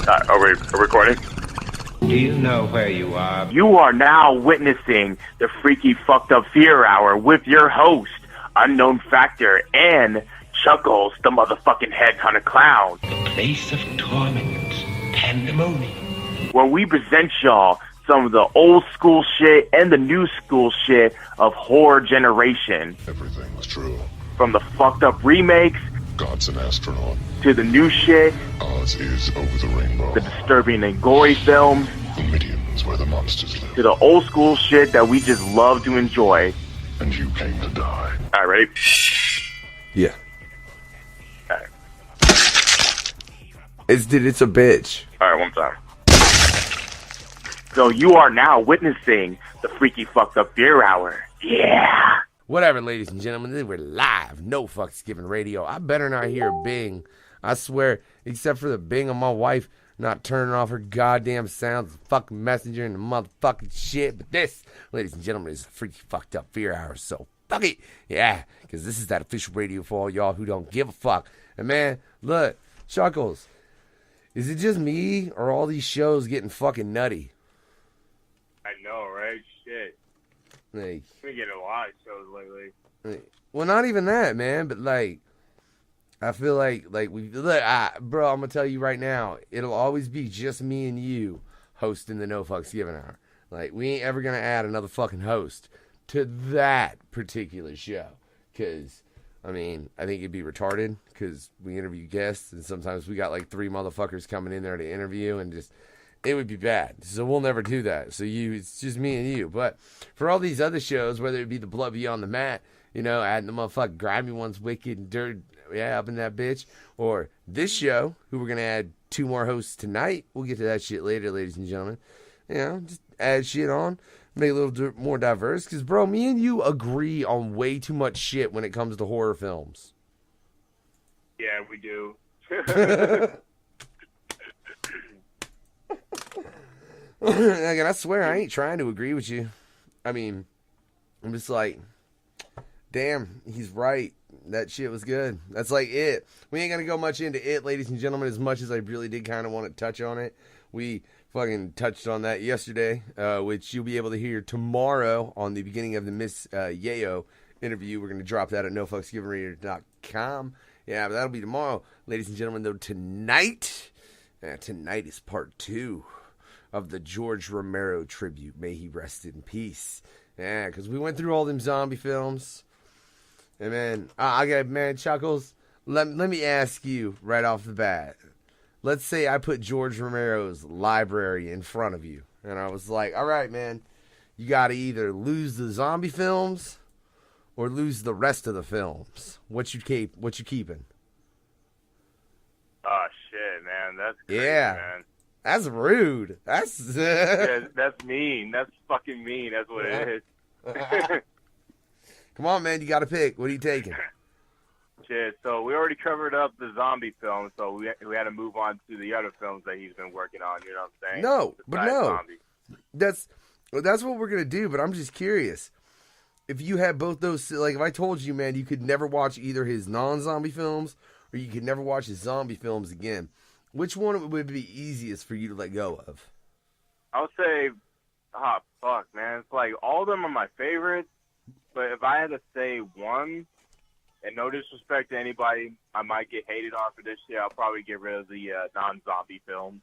Are we recording? Do you know where you are? You are now witnessing the Freaky Fucked Up Fear Hour with your host, Unknown Factor, and Chuckles, the motherfucking headhunter clown. The place of torment, pandemonium. Where we present y'all some of the old school shit and the new school shit of horror generation. Everything's true. From the fucked up remakes, God's an astronaut. to the new shit, Oz is over the rainbow. the disturbing and gory films, The Midian's where the monsters live. to the old school shit that we just love to enjoy. And you came to die. Alright, ready? Yeah. Alright. It's a bitch. Alright, one time. So you are now witnessing the Freaky Fucked Up Fear Hour. Yeah! Whatever, ladies and gentlemen, we're live. No fucks given radio. I better not hear a bing. I swear, except for the bing of my wife not turning off her goddamn sounds, fucking messenger and the motherfucking shit. But this, ladies and gentlemen, is the Freaky Fucked Up Fear Hour. So fuck it. Yeah, because this is that official radio for all y'all who don't give a fuck. And man, look, Chuckles, is it just me or all these shows getting fucking nutty? I know, right? Shit. Like, We're getting a lot of shows lately. well, not even that, man, but like, I feel like we look, bro. I'm gonna tell you right now, it'll always be just me and you hosting the No Fucks Given Hour. Like, we ain't ever gonna add another fucking host to that particular show, cause I mean, I think it'd be retarded, cause we interview guests, and sometimes we got like 3 motherfuckers coming in there to interview, and just it would be bad. So we'll never do that. So it's just me and you. But for all these other shows, whether it be the Blood Beyond the Mat, you know, adding the motherfucking grimy ones, wicked and dirt, yeah, up in that bitch, or this show, who we're gonna add 2 more hosts tonight. We'll get to that shit later, ladies and gentlemen. You know, just add shit on, make it a little more diverse. Because, bro, me and you agree on way too much shit when it comes to horror films. Yeah, we do. Again, I swear I ain't trying to agree with you. I mean, I'm just like, damn, he's right. That shit was good. That's like it. We ain't gonna go much into it, ladies and gentlemen, as much as I really did kind of want to touch on it. We fucking touched on that yesterday, which you'll be able to hear tomorrow on the beginning of the Miss Yayo interview. We're gonna drop that at nofucksgivenradio.com. Yeah, but that'll be tomorrow, ladies and gentlemen. Though tonight is part 2 of the George Romero tribute. May he rest in peace. Yeah, because we went through all them zombie films. And man, Chuckles, let me ask you right off the bat. Let's say I put George Romero's library in front of you. And I was like, all right, man, you got to either lose the zombie films or lose the rest of the films. What you keeping? Oh, shit, man. That's crazy, Yeah. man. That's rude. That's Yeah, that's mean. That's fucking mean. That's what it is. Come on, man. You got to pick. What are you taking? Shit, so we already covered up the zombie film, so we had to move on to the other films that he's been working on, you know what I'm saying? No, but Besides no. zombies. That's what we're going to do, but I'm just curious. If you had both those, like if I told you, man, you could never watch either his non-zombie films or you could never watch his zombie films again, which one would be easiest for you to let go of? I would say, fuck, man. It's like all of them are my favorites, but if I had to say one, and no disrespect to anybody, I might get hated on for this shit, I'll probably get rid of the non-zombie films.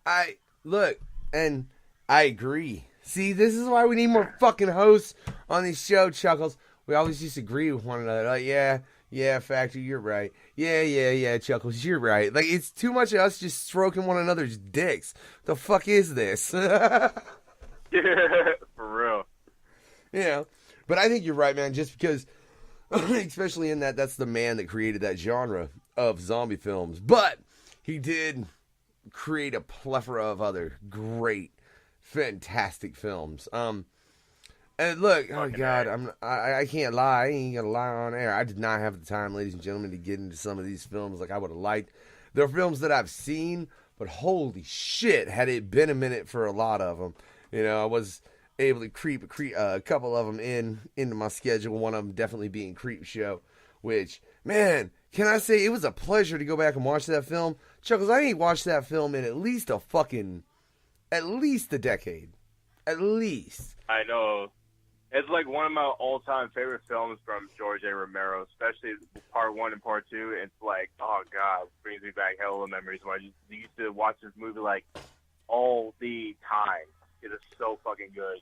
I agree. See, this is why we need more fucking hosts on this show, Chuckles. We always just agree with one another. Like, yeah, Factor, you're right. Yeah, Chuckles, you're right. Like, it's too much of us just stroking one another's dicks. The fuck is this? Yeah, for real. You know, but I think you're right, man, just because, especially in that's the man that created that genre of zombie films. But he did create a plethora of other great, fantastic films. And look, oh God, I can't lie. I ain't gonna lie on air. I did not have the time, ladies and gentlemen, to get into some of these films like I would have liked. There are films that I've seen, but holy shit, had it been a minute for a lot of them. You know, I was able to creep a couple of them into my schedule. One of them definitely being Creep Show, which, Man, can I say it was a pleasure to go back and watch that film? Chuckles, I ain't watched that film in at least a decade. At least. I know. It's like one of my all-time favorite films from George A. Romero, especially part 1 and part 2. It's like, oh God, it brings me back hella memories when I used to watch this movie like all the time. It is so fucking good.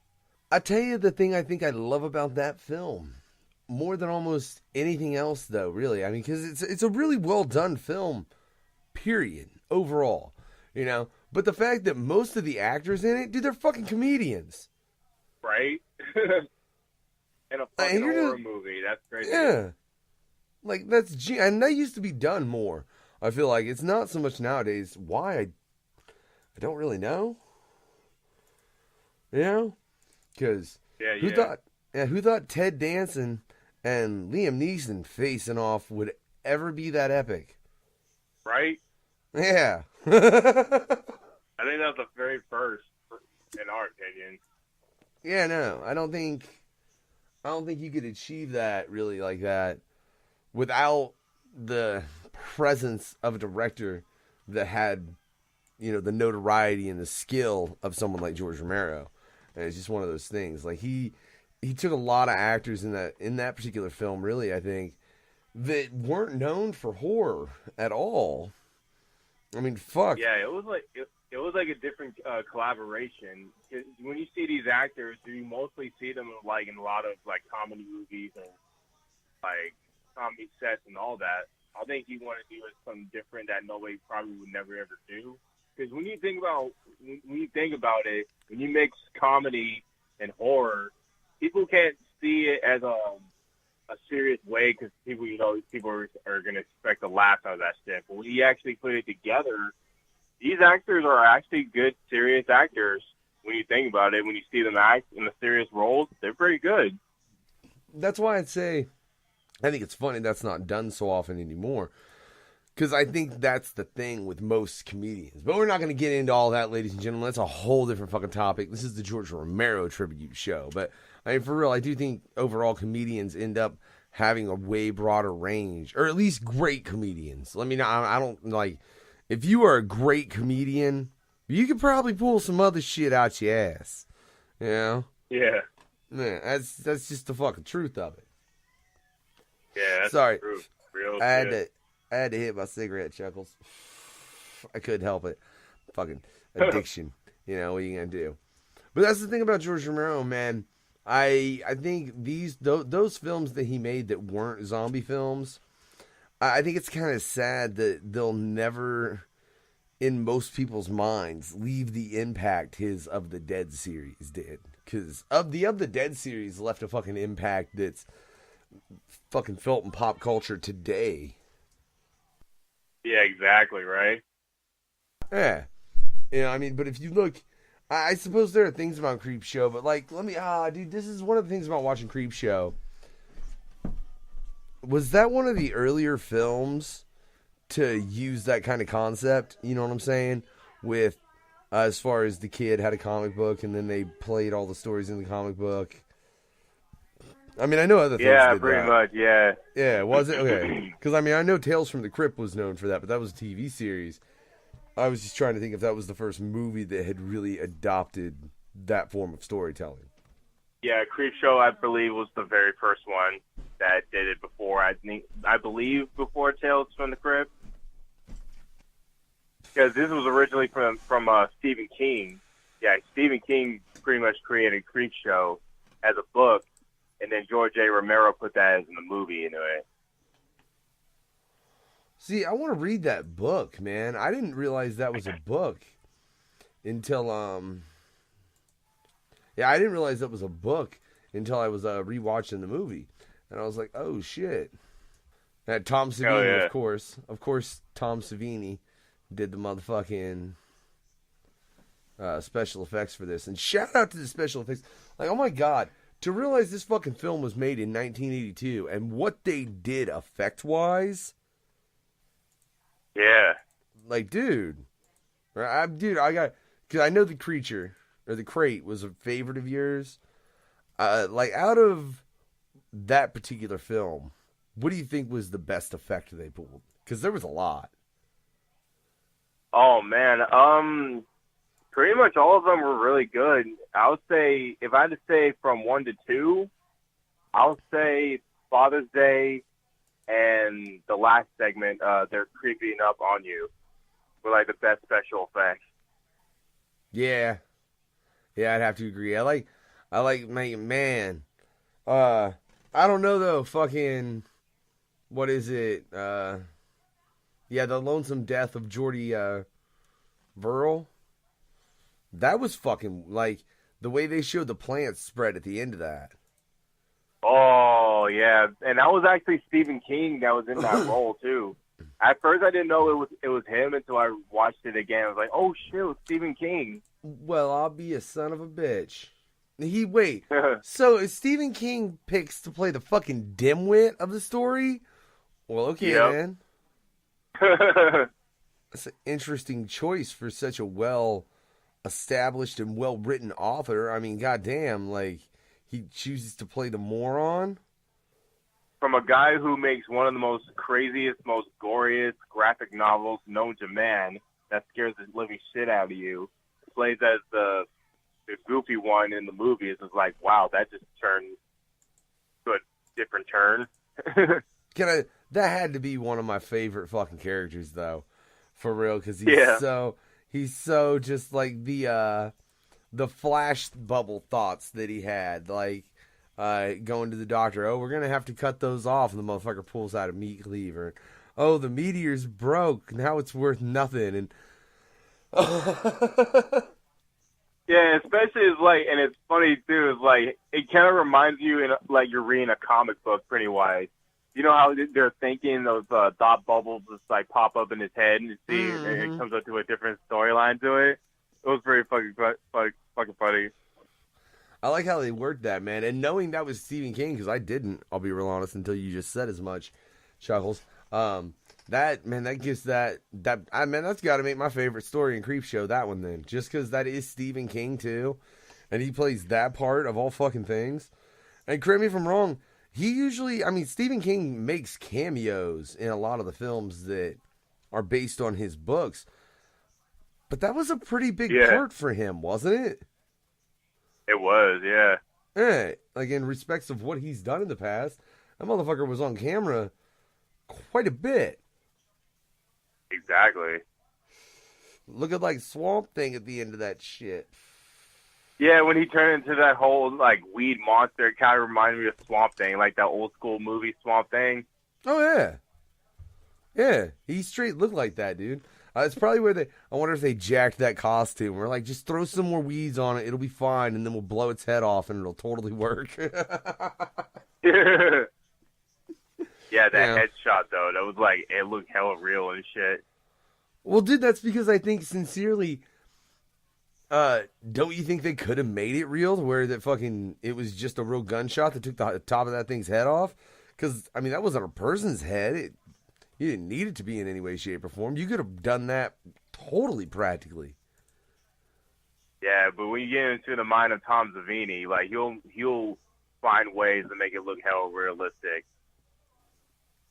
I tell you the thing I think I love about that film, more than almost anything else, though. Really, I mean, because it's a really well done film, period, overall. You know, but the fact that most of the actors in it, dude, they're fucking comedians, right? In a fucking horror movie, that's crazy. Yeah, like and that used to be done more. I feel like it's not so much nowadays. Why? I don't really know. You know, because who thought Ted Danson and Liam Neeson facing off would ever be that epic? Right? Yeah. I think that's the very first, in our opinion. Yeah, no, I don't think you could achieve that really like that without the presence of a director that had, you know, the notoriety and the skill of someone like George Romero. And it's just one of those things. Like he took a lot of actors in that particular film, really, I think, that weren't known for horror at all. I mean, fuck. Yeah, it was like a different collaboration. When you see these actors, you mostly see them like in a lot of like comedy movies and like comedy sets and all that. I think he wanted to do something different that nobody probably would never ever do. Because when you think about it, when you mix comedy and horror, people can't see it as a serious way because people are going to expect a laugh out of that shit. But when you actually put it together, these actors are actually good, serious actors. When you think about it, when you see them act in the serious roles, they're pretty good. That's why I'd say I think it's funny that's not done so often anymore. Because I think that's the thing with most comedians. But we're not going to get into all that, ladies and gentlemen. That's a whole different fucking topic. This is the George Romero tribute show. But, I mean, for real, I do think overall comedians end up having a way broader range. Or at least great comedians. I mean, I don't, like, if you are a great comedian, you could probably pull some other shit out your ass. You know? Yeah. Man, that's just the fucking truth of it. Yeah, that's Sorry. the truth. Real I had to hit my cigarette, Chuckles. I couldn't help it. Fucking addiction. You know, what are you going to do? But that's the thing about George Romero, man. I think those films that he made that weren't zombie films, I think it's kind of sad that they'll never, in most people's minds, leave the impact his Of the Dead series did. Because Of the Dead series left a fucking impact that's fucking felt in pop culture today. Yeah, exactly, right? Yeah. You know, I mean, but if you look, I suppose there are things about Creepshow, but like, dude, this is one of the things about watching Creepshow. Was that one of the earlier films to use that kind of concept? You know what I'm saying? With, as far as the kid had a comic book and then they played all the stories in the comic book. I mean, I know other things Yeah, did pretty that. much, yeah. Yeah, was it? Okay. Because, I mean, I know Tales from the Crypt was known for that, but that was a TV series. I was just trying to think if that was the first movie that had really adopted that form of storytelling. Yeah, Creepshow, I believe, was the very first one that did it before. I believe before Tales from the Crypt. Because this was originally from Stephen King. Yeah, Stephen King pretty much created Creepshow as a book, and then George A. Romero put that as in the movie into it. See, I want to read that book, man. I didn't realize that was a book until, I didn't realize that was a book until I was rewatching the movie. And I was like, oh, shit. And Tom Savini, of course. Of course, Tom Savini did the motherfucking special effects for this. And shout out to the special effects. Like, oh, my God. To realize this fucking film was made in 1982 and what they did effect-wise... Yeah. Like, dude. I got... Because I know The Creature, or The Crate, was a favorite of yours. Like, out of that particular film, what do you think was the best effect they pulled? Because there was a lot. Oh man, pretty much all of them were really good. I would say, if I had to say from 1 to 2, I would say Father's Day and the last segment, they're creeping up on you, were like the best special effects. Yeah, I'd have to agree. I like, man. I don't know though. Fucking, what is it? Yeah, the lonesome death of Jordy Verrill. That was fucking, like, the way they showed the plants spread at the end of that. Oh yeah, and that was actually Stephen King that was in that role too. At first, I didn't know it was him until I watched it again. I was like, oh shit, it was Stephen King. Well, I'll be a son of a bitch. So is Stephen King picks to play the fucking dimwit of the story? Well, okay, man. That's an interesting choice for such a well-established and well-written author. I mean, goddamn, like, he chooses to play the moron? From a guy who makes one of the most craziest, most goriest graphic novels known to man that scares the living shit out of you, plays as the goofy one in the movies. It's like, wow, that just turned to a different turn. That had to be one of my favorite fucking characters, though, for real, because he's so just like the flash bubble thoughts that he had, like going to the doctor. Oh, we're gonna have to cut those off, and the motherfucker pulls out a meat cleaver. Oh, the meteor's broke. Now it's worth nothing, and yeah, especially it's like, and it's funny too. It's like it kind of reminds you, like you're reading a comic book, pretty wise. You know how they're thinking those thought bubbles just like pop up in his head, and you see, and it comes up to a different storyline to it. It was very fucking funny. I like how they worked that, man, and knowing that was Stephen King, because I didn't. I'll be real honest until you just said as much, Chuckles. That gives that's got to make my favorite story in Creepshow. That one then, just because that is Stephen King too, and he plays that part of all fucking things. And correct me if I'm wrong. Stephen King makes cameos in a lot of the films that are based on his books. But that was a pretty big part for him, wasn't it? It was, yeah. Yeah, like in respects of what he's done in the past, that motherfucker was on camera quite a bit. Exactly. Looking like Swamp Thing at the end of that shit. Yeah, when he turned into that whole, like, weed monster, it kind of reminded me of Swamp Thing, like that old school movie Swamp Thing. Oh, yeah. Yeah, he straight looked like that, dude. It's probably where I wonder if they jacked that costume. We're like, just throw some more weeds on it, it'll be fine, and then we'll blow its head off, and it'll totally work. Yeah, that headshot, though, that was like, it looked hella real and shit. Well, dude, that's because I think, sincerely, don't you think they could have made it real, to where it was just a real gunshot that took the top of that thing's head off? Because, I mean, that wasn't a person's head. You didn't need it to be in any way, shape, or form. You could have done that totally practically. Yeah, but when you get into the mind of Tom Savini, like, he'll find ways to make it look hella realistic.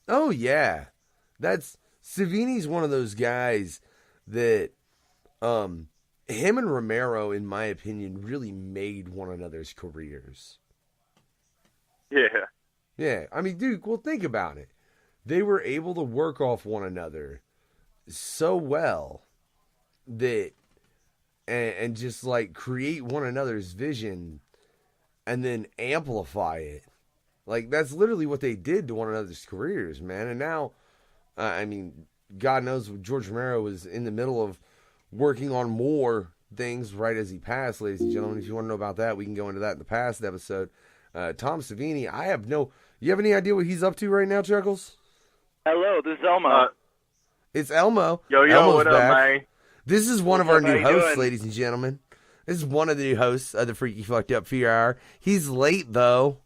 Oh, yeah. Savini's one of those guys that, him and Romero, in my opinion, really made one another's careers. Yeah. Yeah. I mean, dude, well, think about it. They were able to work off one another so well that, and just like create one another's vision and then amplify it. Like, that's literally what they did to one another's careers, man. And now, I mean, God knows George Romero was in the middle of working on more things right as he passed, ladies and gentlemen. If you want to know about that, we can go into that in the past episode. Tom Savini, you have any idea what he's up to right now, Chuckles? Hello, this is Elmo. It's Elmo. Yo, Elmo's what up, back. man? This is one of our new hosts, doing? ladies and gentlemen. This is one of the new hosts of the Freaky Fucked Up Fear Hour. He's late, though.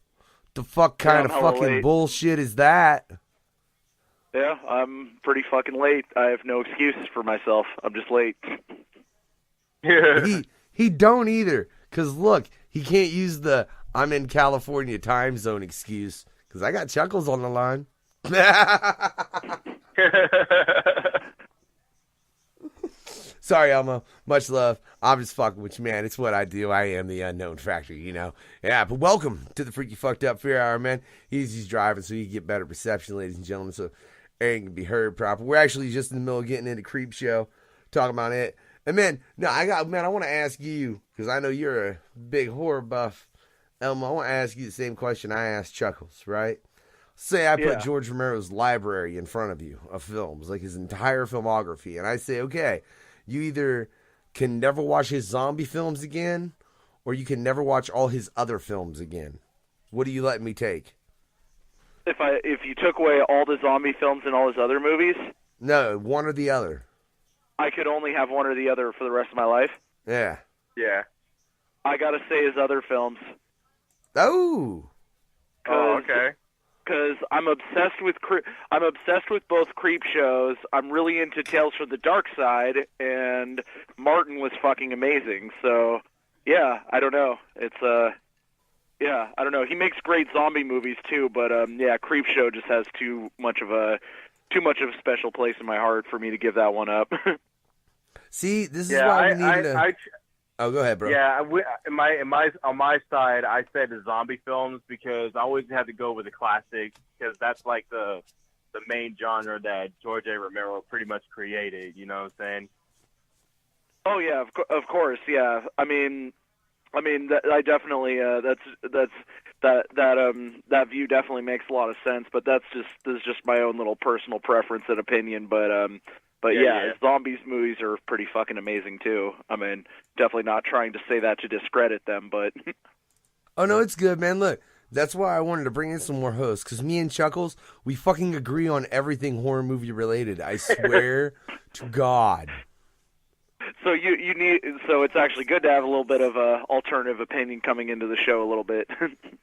The fuck kind of fucking late. bullshit is that? Yeah, I'm pretty fucking late. I have no excuses for myself. I'm just late. He don't either. Because, look, he can't use the I'm in California time zone excuse. Because I got Chuckles on the line. Sorry, Elmo. Much love. I'm just fucking with you, man. It's what I do. I am the unknown factor, you know? Yeah, but welcome to the Freaky Fucked Up Fear Hour, man. He's driving so you can get better reception, ladies and gentlemen, so Aaron can be heard proper. We're actually just in the middle of getting into Creep Show, talking about it. And, man, I want to ask you, because I know you're a big horror buff, Elmo. I want to ask you the same question I asked Chuckles, right? Say I put George Romero's library in front of you of films, like his entire filmography, and I say, okay, you either can never watch his zombie films again, or you can never watch all his other films again. What do you let me take? If you took away all the zombie films and all his other movies? No, one or the other. I could only have one or the other for the rest of my life? Yeah. Yeah. I gotta say his other films. Oh. Oh, okay. Because I'm obsessed with both Creep Shows. I'm really into Tales from the Dark Side, and Martin was fucking amazing. So, yeah, I don't know. It's yeah, I don't know. He makes great zombie movies too, but yeah, Creep Show just has too much of a special place in my heart for me to give that one up. See, this is why we need to. Oh, go ahead, bro. Yeah, on my side, I said the zombie films because I always had to go with the classic because that's like the main genre that George A. Romero pretty much created. You know what I'm saying? Oh yeah, of course, yeah. I mean, I definitely that view definitely makes a lot of sense. But this is just my own little personal preference and opinion. But yeah, zombies movies are pretty fucking amazing too. I mean, definitely not trying to say that to discredit them, but oh no, it's good, man. Look, that's why I wanted to bring in some more hosts, because me and Chuckles, we fucking agree on everything horror movie related. I swear to God. So so it's actually good to have a little bit of a alternative opinion coming into the show a little bit.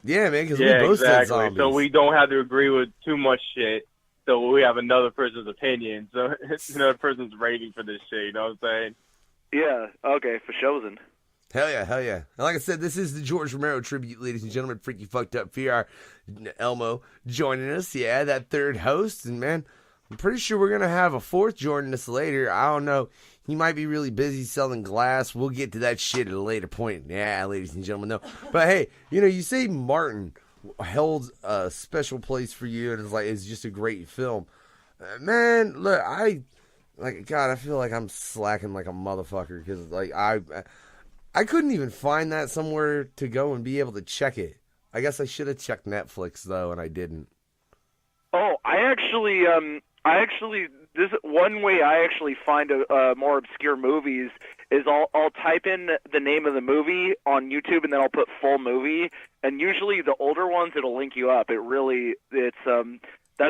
Yeah, man, because we both said zombies. So we don't have to agree with too much shit. So we have another person's opinion. So it's another person's rating for this shit. You know what I'm saying? Yeah. Okay. For chosen. Hell yeah, hell yeah. And like I said, this is the George Romero tribute, ladies and gentlemen. Freaky Fucked Up VR. Elmo joining us. Yeah, that third host. And man, I'm pretty sure we're going to have a fourth joining us later. I don't know. He might be really busy selling glass. We'll get to that shit at a later point. Yeah, ladies and gentlemen, no. But hey, you say Martin held a special place for you, and it's just a great film. Man, look, I feel like I'm slacking like a motherfucker, because I couldn't even find that somewhere to go and be able to check it. I guess I should have checked Netflix though, and I didn't. Oh, I actually this one way I actually find more obscure movies is I'll type in the name of the movie on YouTube, and then I'll put full movie, and usually the older ones it'll link you up. That's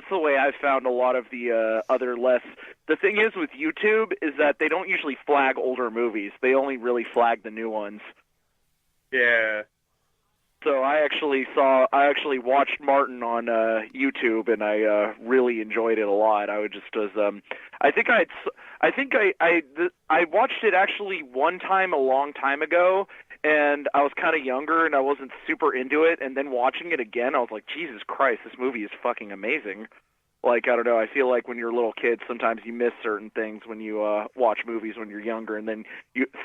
the way I've found a lot of the other less. The thing is with YouTube is that they don't usually flag older movies. They only really flag the new ones. Yeah. So I actually watched Martin on YouTube, and I really enjoyed it a lot. I watched it actually one time a long time ago, and I was kind of younger and I wasn't super into it. And then watching it again, I was like, Jesus Christ, this movie is fucking amazing. Like, I don't know, I feel like when you're a little kid, sometimes you miss certain things when you watch movies when you're younger, and then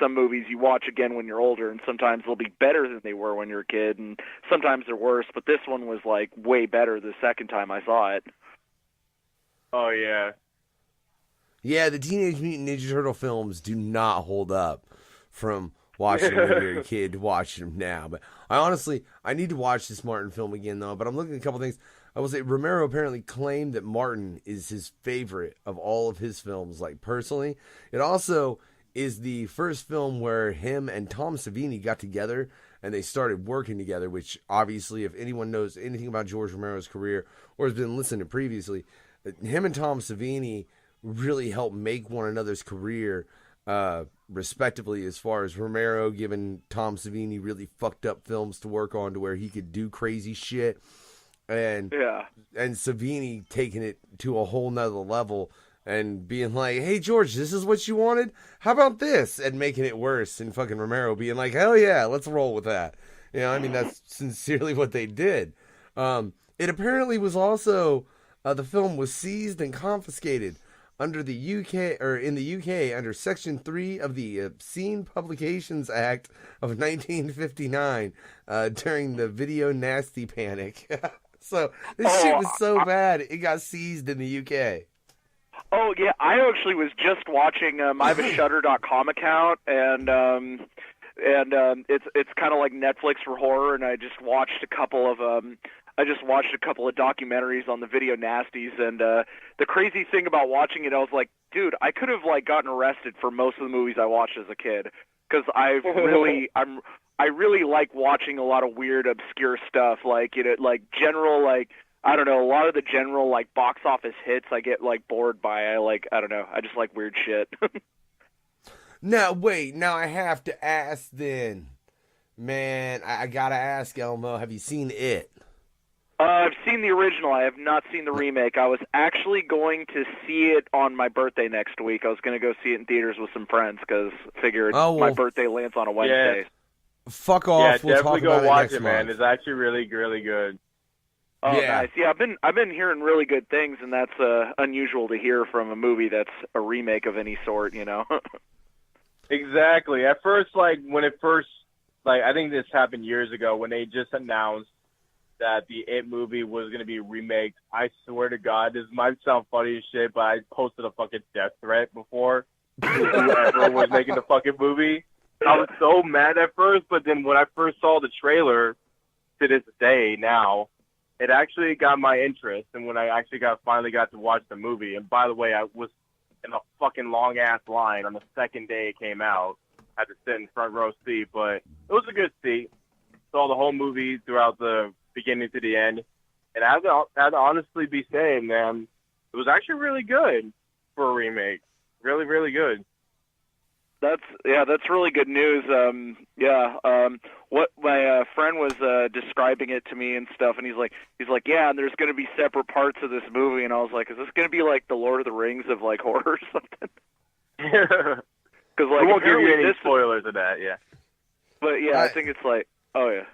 some movies you watch again when you're older, and sometimes they'll be better than they were when you're a kid, and sometimes they're worse, but this one was, like, way better the second time I saw it. Oh, yeah. Yeah, the Teenage Mutant Ninja Turtle films do not hold up from watching them when you're a kid to watching them now. But I need to watch this Martin film again, though, but I'm looking at a couple things. I will say Romero apparently claimed that Martin is his favorite of all of his films, like personally. It also is the first film where him and Tom Savini got together and they started working together, which obviously if anyone knows anything about George Romero's career or has been listening previously, him and Tom Savini really helped make one another's career respectively, as far as Romero giving Tom Savini really fucked up films to work on to where he could do crazy shit. And Savini taking it to a whole nother level and being like, hey, George, this is what you wanted? How about this? And making it worse. And fucking Romero being like, hell yeah, let's roll with that. I mean, that's sincerely what they did. It apparently was also The film was seized and confiscated under the UK, or in the UK, under Section 3 of the Obscene Publications Act of 1959 during the video nasty panic. So this shit was so bad it got seized in the UK. Oh yeah, I actually was just watching. I have a Shudder.com account, and it's kind of like Netflix for horror. And I just watched a couple of documentaries on the video nasties. And the crazy thing about watching it, I was like, dude, I could have like gotten arrested for most of the movies I watched as a kid, because I really like watching a lot of weird, obscure stuff, like like general, like, I don't know, a lot of the general like box office hits I get like bored by. I don't know, I just like weird shit. Now wait, now I have to ask then, man. I gotta ask, Elmo, have you seen it? I've seen the original. I have not seen the remake. I was actually going to see it on my birthday next week. I was going to go see it in theaters with some friends because I figured my birthday lands on a Wednesday. Yeah. Fuck off. We'll talk about it next month. Man. It's actually really, really good. Oh, yeah. Nice. Yeah, I've been hearing really good things, and that's unusual to hear from a movie that's a remake of any sort, you know? Exactly. At first, like, I think this happened years ago when they just announced that the It movie was going to be remade. I swear to God, this might sound funny as shit, but I posted a fucking death threat before whoever was making the fucking movie. I was so mad at first, but then when I first saw the trailer, to this day now, it actually got my interest. And when I actually finally got to watch the movie, and by the way, I was in a fucking long-ass line on the second day it came out. I had to sit in front row seat, but it was a good seat. Saw the whole movie throughout the beginning to the end, and I had to honestly be saying, man, it was actually really good for a remake. Really, really good. That's really good news. What my friend was describing it to me and stuff, and he's like, yeah, and there's going to be separate parts of this movie, and I was like, is this going to be like the Lord of the Rings of like horror or something? Because like, I won't give you any spoilers of that, yeah. But yeah, I think it's like, oh yeah.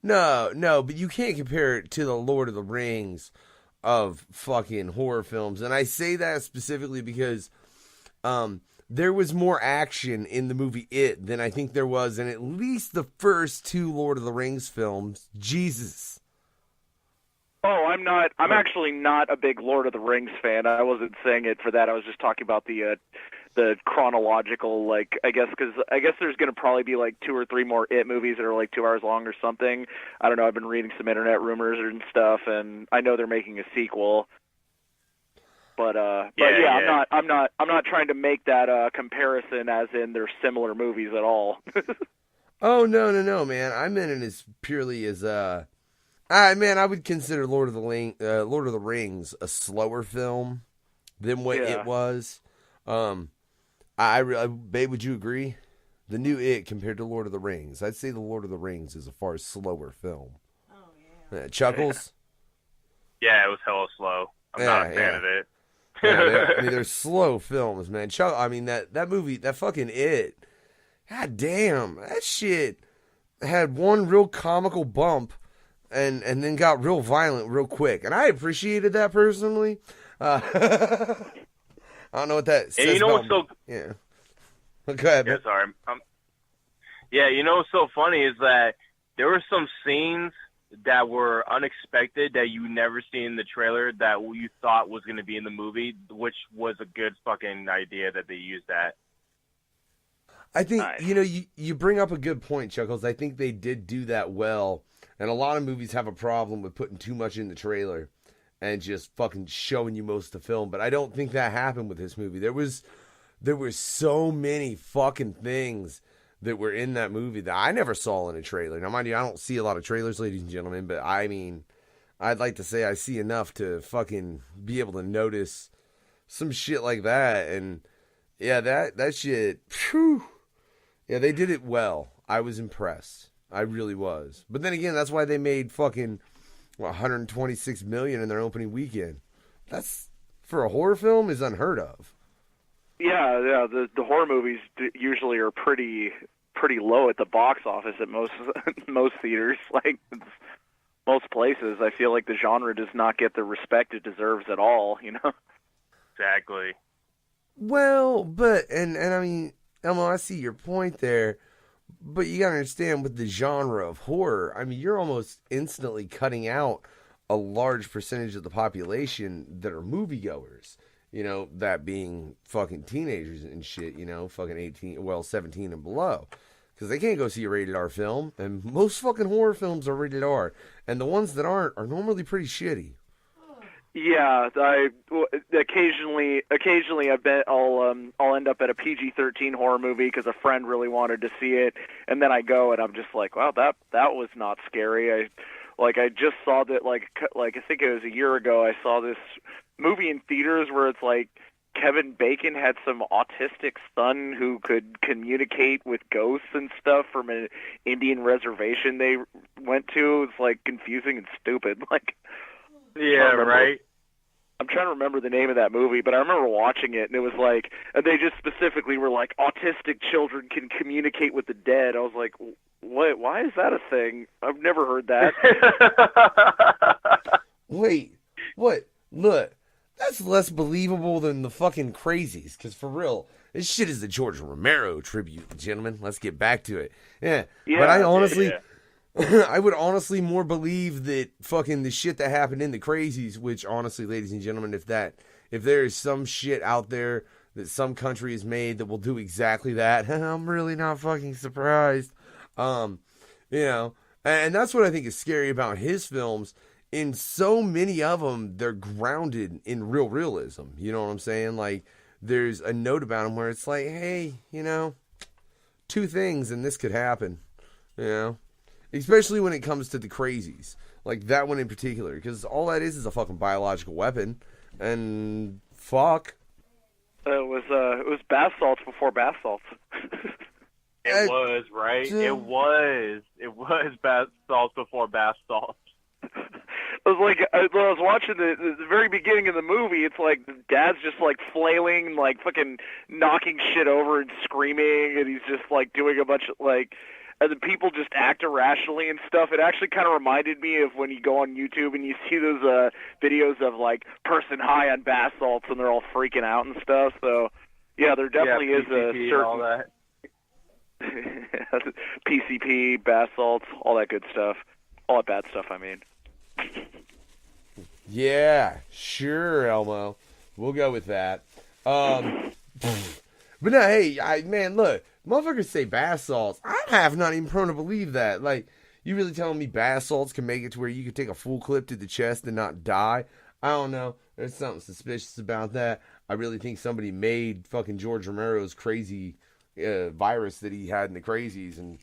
No, but you can't compare it to the Lord of the Rings of fucking horror films. And I say that specifically because there was more action in the movie It than I think there was in at least the first two Lord of the Rings films. Jesus. Oh, I'm actually not a big Lord of the Rings fan. I wasn't saying it for that. I was just talking about the chronological, like, I guess there's going to probably be like 2 or 3 more It movies that are like 2 hours long or something. I don't know. I've been reading some internet rumors and stuff, and I know they're making a sequel. But yeah. I'm not trying to make that comparison as in they're similar movies at all. Oh no, man. I meant it as purely as I would consider Lord of the Rings a slower film than what It was. Babe, would you agree? The new It compared to Lord of the Rings, I'd say the Lord of the Rings is a far slower film. Oh yeah. Chuckles? Yeah, it was hella slow. I'm not a fan of it. They're slow films, man. That movie, that fucking It. God damn, that shit had one real comical bump, and then got real violent real quick, and I appreciated that personally. I don't know what that says. And you know what's so... Yeah. Go ahead. Yeah, sorry. Yeah, you know what's so funny is that there were some scenes that were unexpected that you never seen in the trailer that you thought was going to be in the movie, which was a good fucking idea that they used that. I think, you bring up a good point, Chuckles. I think they did do that well, and a lot of movies have a problem with putting too much in the trailer and just fucking showing you most of the film. But I don't think that happened with this movie. There was so many fucking things that were in that movie that I never saw in a trailer. Now, mind you, I don't see a lot of trailers, ladies and gentlemen, but I mean, I'd like to say I see enough to fucking be able to notice some shit like that. And yeah, that shit, phew. Yeah, they did it well. I was impressed. I really was. But then again, that's why they made fucking $126 million in their opening weekend. That's, for a horror film, is unheard of. Yeah. The horror movies usually are pretty low at the box office at most theaters. Like, most places. I feel like the genre does not get the respect it deserves at all, you know? Exactly. Well, but, and I mean, Elmo, I see your point there, but you gotta understand with the genre of horror, I mean, you're almost instantly cutting out a large percentage of the population that are moviegoers. You know, that being fucking teenagers and shit, you know, fucking 18, well, 17 and below. Because they can't go see a rated R film, and most fucking horror films are rated R, and the ones that aren't are normally pretty shitty. Yeah, occasionally I bet I'll end up at a PG-13 horror movie because a friend really wanted to see it, and then I go and I'm just like, wow, that was not scary. I just saw that like I think it was a year ago. I saw this movie in theaters where it's like Kevin Bacon had some autistic son who could communicate with ghosts and stuff from an Indian reservation they went to. It's like confusing and stupid. Like, Yeah, right. I'm trying to remember the name of that movie, but I remember watching it, and it was like, and they just specifically were like, autistic children can communicate with the dead. I was like, what? Why is that a thing? I've never heard that. Wait, what? Look, that's less believable than the fucking Crazies, because for real, this shit is the George Romero tribute, gentlemen. Let's get back to it. Yeah, but I honestly... Yeah. I would honestly more believe that fucking the shit that happened in the Crazies, which honestly, ladies and gentlemen, if there is some shit out there that some country has made that will do exactly that, I'm really not fucking surprised. You know, and that's what I think is scary about his films. In so many of them, they're grounded in real realism. You know what I'm saying? Like, there's a note about them where it's like, hey, you know, two things and this could happen, you know? Especially when it comes to the Crazies. Like that one in particular. Because all that is a fucking biological weapon. And fuck. It was bath salts before bath salts. It was, right? It was bath salts before bath salts. I was like, when I was watching the very beginning of the movie, it's like the dad's just like flailing, like fucking knocking shit over and screaming, and he's just like doing a bunch of like... And the people just act irrationally and stuff. It actually kind of reminded me of when you go on YouTube and you see those videos of, like, person high on bath salts and they're all freaking out and stuff. So, yeah, there definitely is a certain... all that. PCP, bath salts, all that good stuff. All that bad stuff, I mean. Yeah, sure, Elmo. We'll go with that. But no, hey, man, look. Motherfuckers say bath salts. I'm half not even prone to believe that. Like, you really telling me bath salts can make it to where you could take a full clip to the chest and not die? I don't know. There's something suspicious about that. I really think somebody made fucking George Romero's crazy virus that he had in the Crazies and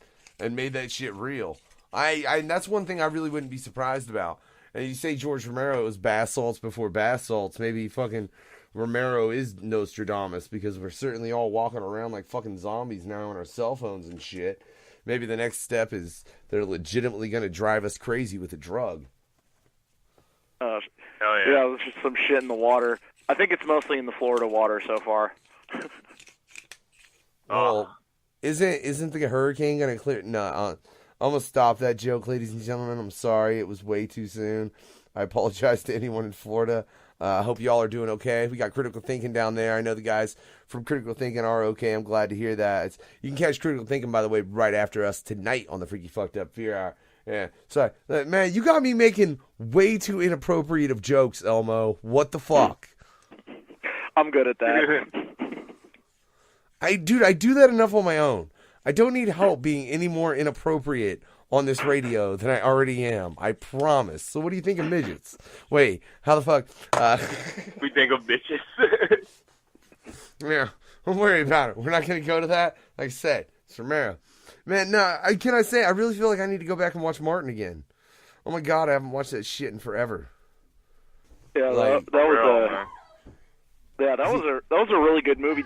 made that shit real. That's one thing I really wouldn't be surprised about. And you say George Romero was bath salts before bath salts. Maybe fucking... Romero is Nostradamus because we're certainly all walking around like fucking zombies now on our cell phones and shit. Maybe the next step is they're legitimately going to drive us crazy with a drug. Hell yeah. Yeah, there's just some shit in the water. I think it's mostly in the Florida water so far. Well, isn't the hurricane going to clear? No, I'm going to stop that joke, ladies and gentlemen. I'm sorry. It was way too soon. I apologize to anyone in Florida. I hope y'all are doing okay. We got Critical Thinking down there. I know the guys from Critical Thinking are okay. I'm glad to hear that. You can catch Critical Thinking, by the way, right after us tonight on the Freaky Fucked Up Fear Hour. Yeah, sorry. Man, you got me making way too inappropriate of jokes, Elmo. What the fuck? I'm good at that. I do that enough on my own. I don't need help being any more inappropriate on this radio than I already am. I promise. So what do you think of midgets? Wait, how the fuck? We think of bitches. Yeah, don't worry about it. We're not going to go to that. Like I said, it's Romero. Man, no, can I say, I really feel like I need to go back and watch Martin again. Oh my God, I haven't watched that shit in forever. Yeah, that was a really good movie.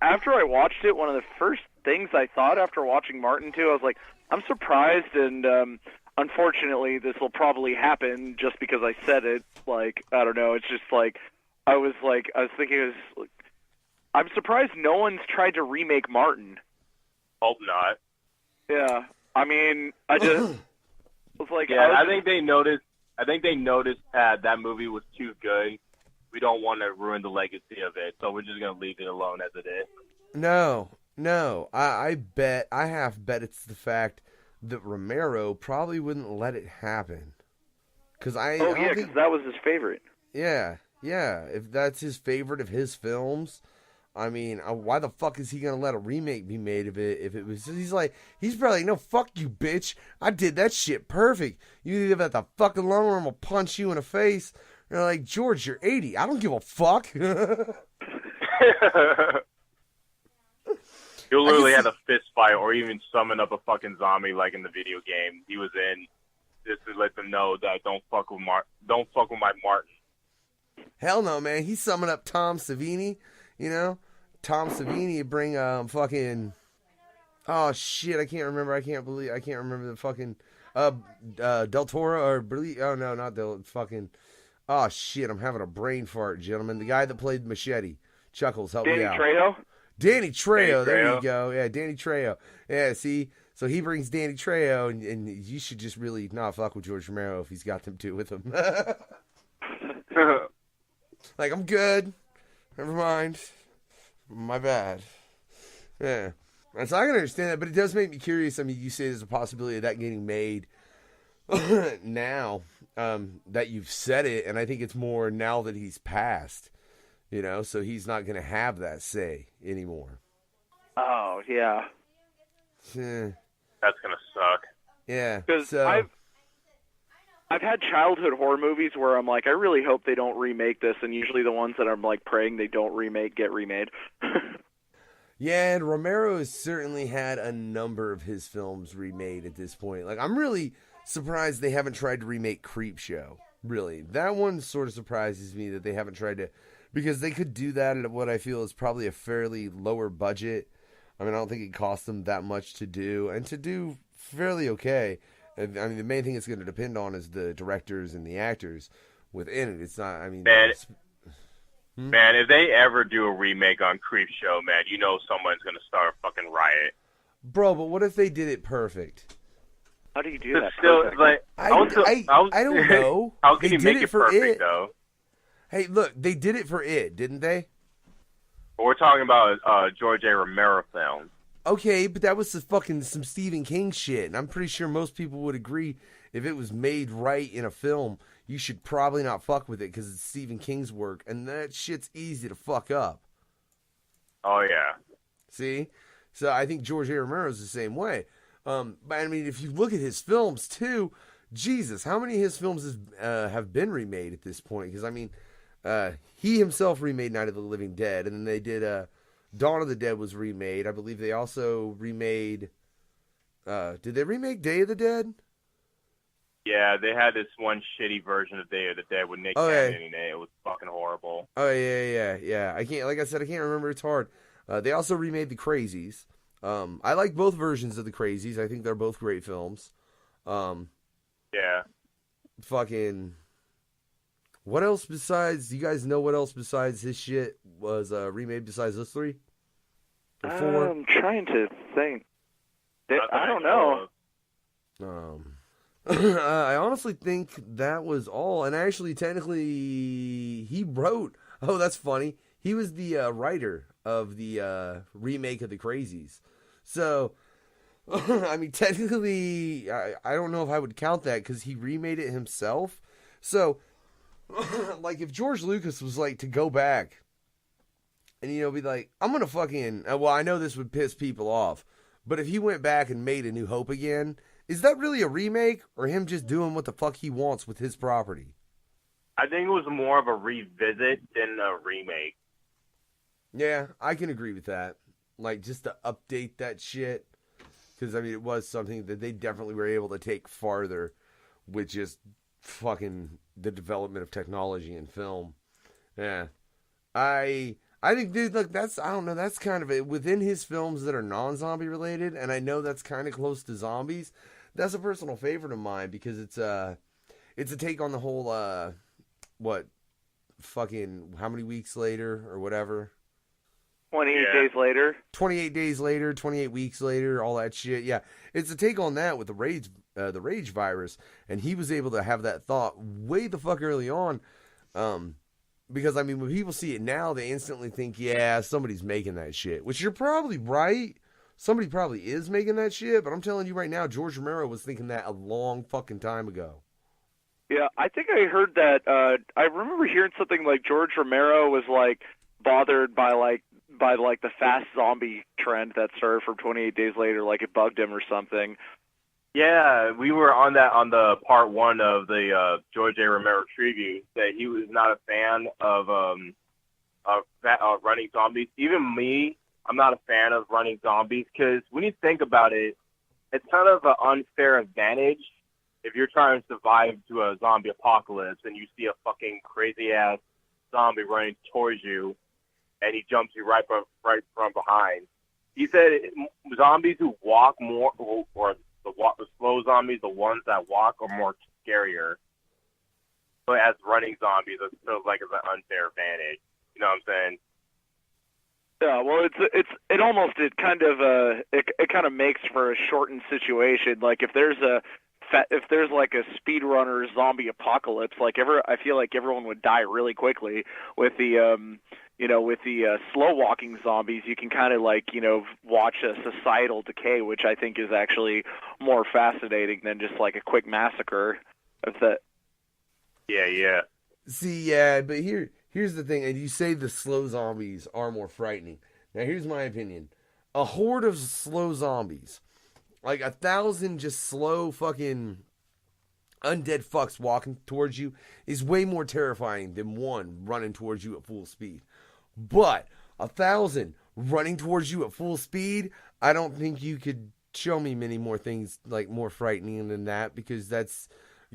After I watched it, one of the first things I thought after watching Martin 2, I was like, I'm surprised, and unfortunately, this will probably happen just because I said it. Like, I don't know. It's just like I was thinking, I'm surprised no one's tried to remake Martin. Hope not. Yeah, I mean, I just It's like, Yeah, I think they noticed. That movie was too good. We don't want to ruin the legacy of it, so we're just gonna leave it alone as it is. No. I half bet it's the fact that Romero probably wouldn't let it happen. Because because that was his favorite. Yeah. If that's his favorite of his films, I mean, why the fuck is he gonna let a remake be made of it? If it was, he's probably no, fuck you, bitch. I did that shit perfect. You leave that the fucking long arm, will punch you in the face. You're like, George, you're 80. I don't give a fuck. He'll literally have a fist fight or even summon up a fucking zombie like in the video game he was in, just to let them know that don't fuck with my Martin. Hell no, man. He summoned up Tom Savini, you know? Tom Savini bring fucking, oh shit, I can't remember the fucking Del Toro or oh no, not Del fucking, oh shit, I'm having a brain fart, gentlemen. The guy that played Machete. Chuckles, help me out. Danny Trejo, there you go. Yeah, Danny Trejo. Yeah, see? So he brings Danny Trejo, and you should just really not fuck with George Romero if he's got them two with him. Like, I'm good. Never mind. My bad. Yeah. And so I can understand that, but it does make me curious. I mean, you say there's a possibility of that getting made now that you've said it, and I think it's more now that he's passed. You know, so he's not going to have that say anymore. Oh, yeah. That's going to suck. Yeah. Because I've had childhood horror movies where I'm like, I really hope they don't remake this, and usually the ones that I'm like praying they don't remake get remade. Yeah, and Romero has certainly had a number of his films remade at this point. Like, I'm really surprised they haven't tried to remake Creepshow. Really. That one sort of surprises me that they haven't tried to... Because they could do that at what I feel is probably a fairly lower budget. I mean, I don't think it costs them that much to do. And to do fairly okay. I mean, the main thing it's going to depend on is the directors and the actors within it. It's not, I mean... Man, if they ever do a remake on Creepshow, man, you know someone's going to start a fucking riot. Bro, but what if they did it perfect? How do you do that? Still, like, I don't know. How can they you make it perfect, though? Hey, look, they did it for it, didn't they? We're talking about George A. Romero film. Okay, but that was some Stephen King shit, and I'm pretty sure most people would agree if it was made right in a film, you should probably not fuck with it because it's Stephen King's work, and that shit's easy to fuck up. Oh, yeah. See? So I think George A. Romero's the same way. But I mean, if you look at his films, too, Jesus, how many of his films have been remade at this point? Because, I mean... he himself remade Night of the Living Dead, and then they did Dawn of the Dead was remade. I believe they also remade... did they remake Day of the Dead? Yeah, they had this one shitty version of Day of the Dead with Nick Cannon in it. It was fucking horrible. Oh, yeah. I can't remember. It's hard. They also remade The Crazies. I like both versions of The Crazies. I think they're both great films. Yeah. Fucking... What else besides... Do you guys know what else besides his shit was remade besides those three? Or four? I'm trying to think. I don't know. I honestly think that was all. And actually, technically, he wrote... Oh, that's funny. He was the writer of the remake of The Crazies. So, I mean, technically, I don't know if I would count that because he remade it himself. So... like if George Lucas was like to go back and be like, I'm gonna fucking well, I know this would piss people off, but if he went back and made A New Hope again, is that really a remake or him just doing what the fuck he wants with his property? I think it was more of a revisit than a remake. Yeah, I can agree with that. Like just to update that shit, because I mean it was something that they definitely were able to take farther with just fucking the development of technology in film. Yeah. I think, dude, look, that's kind of it. Within his films that are non-zombie related, and I know that's kind of close to zombies, that's a personal favorite of mine because it's a take on the whole, how many weeks later or whatever? 28 days later. 28 days later, 28 weeks later, all that shit. Yeah. It's a take on that with the the rage virus, and he was able to have that thought way the fuck early on. Because I mean, when people see it now, they instantly think, yeah, somebody's making that shit. Which you're probably right. Somebody probably is making that shit. But I'm telling you right now, George Romero was thinking that a long fucking time ago. Yeah, I think I heard that. I remember hearing something like George Romero was like bothered by the fast zombie trend that started from 28 Days Later, like it bugged him or something. Yeah, we were on that on the part 1 of the George A. Romero tribute, that he was not a fan of running zombies. Even me, I'm not a fan of running zombies, because when you think about it, it's kind of an unfair advantage if you're trying to survive to a zombie apocalypse and you see a fucking crazy-ass zombie running towards you and he jumps you right from behind. He said zombies who walk more, or the slow zombies, the ones that walk, are more scarier. But as running zombies, it feels like it's an unfair advantage. You know what I'm saying? Yeah, well, it kind of makes for a shortened situation. Like if there's like a speedrunner zombie apocalypse, I feel like everyone would die really quickly. With the slow walking zombies, you can kind of watch a societal decay, which I think is actually more fascinating than just like a quick massacre of that. Yeah. See, yeah, but here's the thing, and you say the slow zombies are more frightening. Now, here's my opinion. A horde of slow zombies, like 1,000 just slow fucking undead fucks walking towards you, is way more terrifying than one running towards you at full speed. But 1,000 running towards you at full speed, I don't think you could show me many more things like more frightening than that, because that's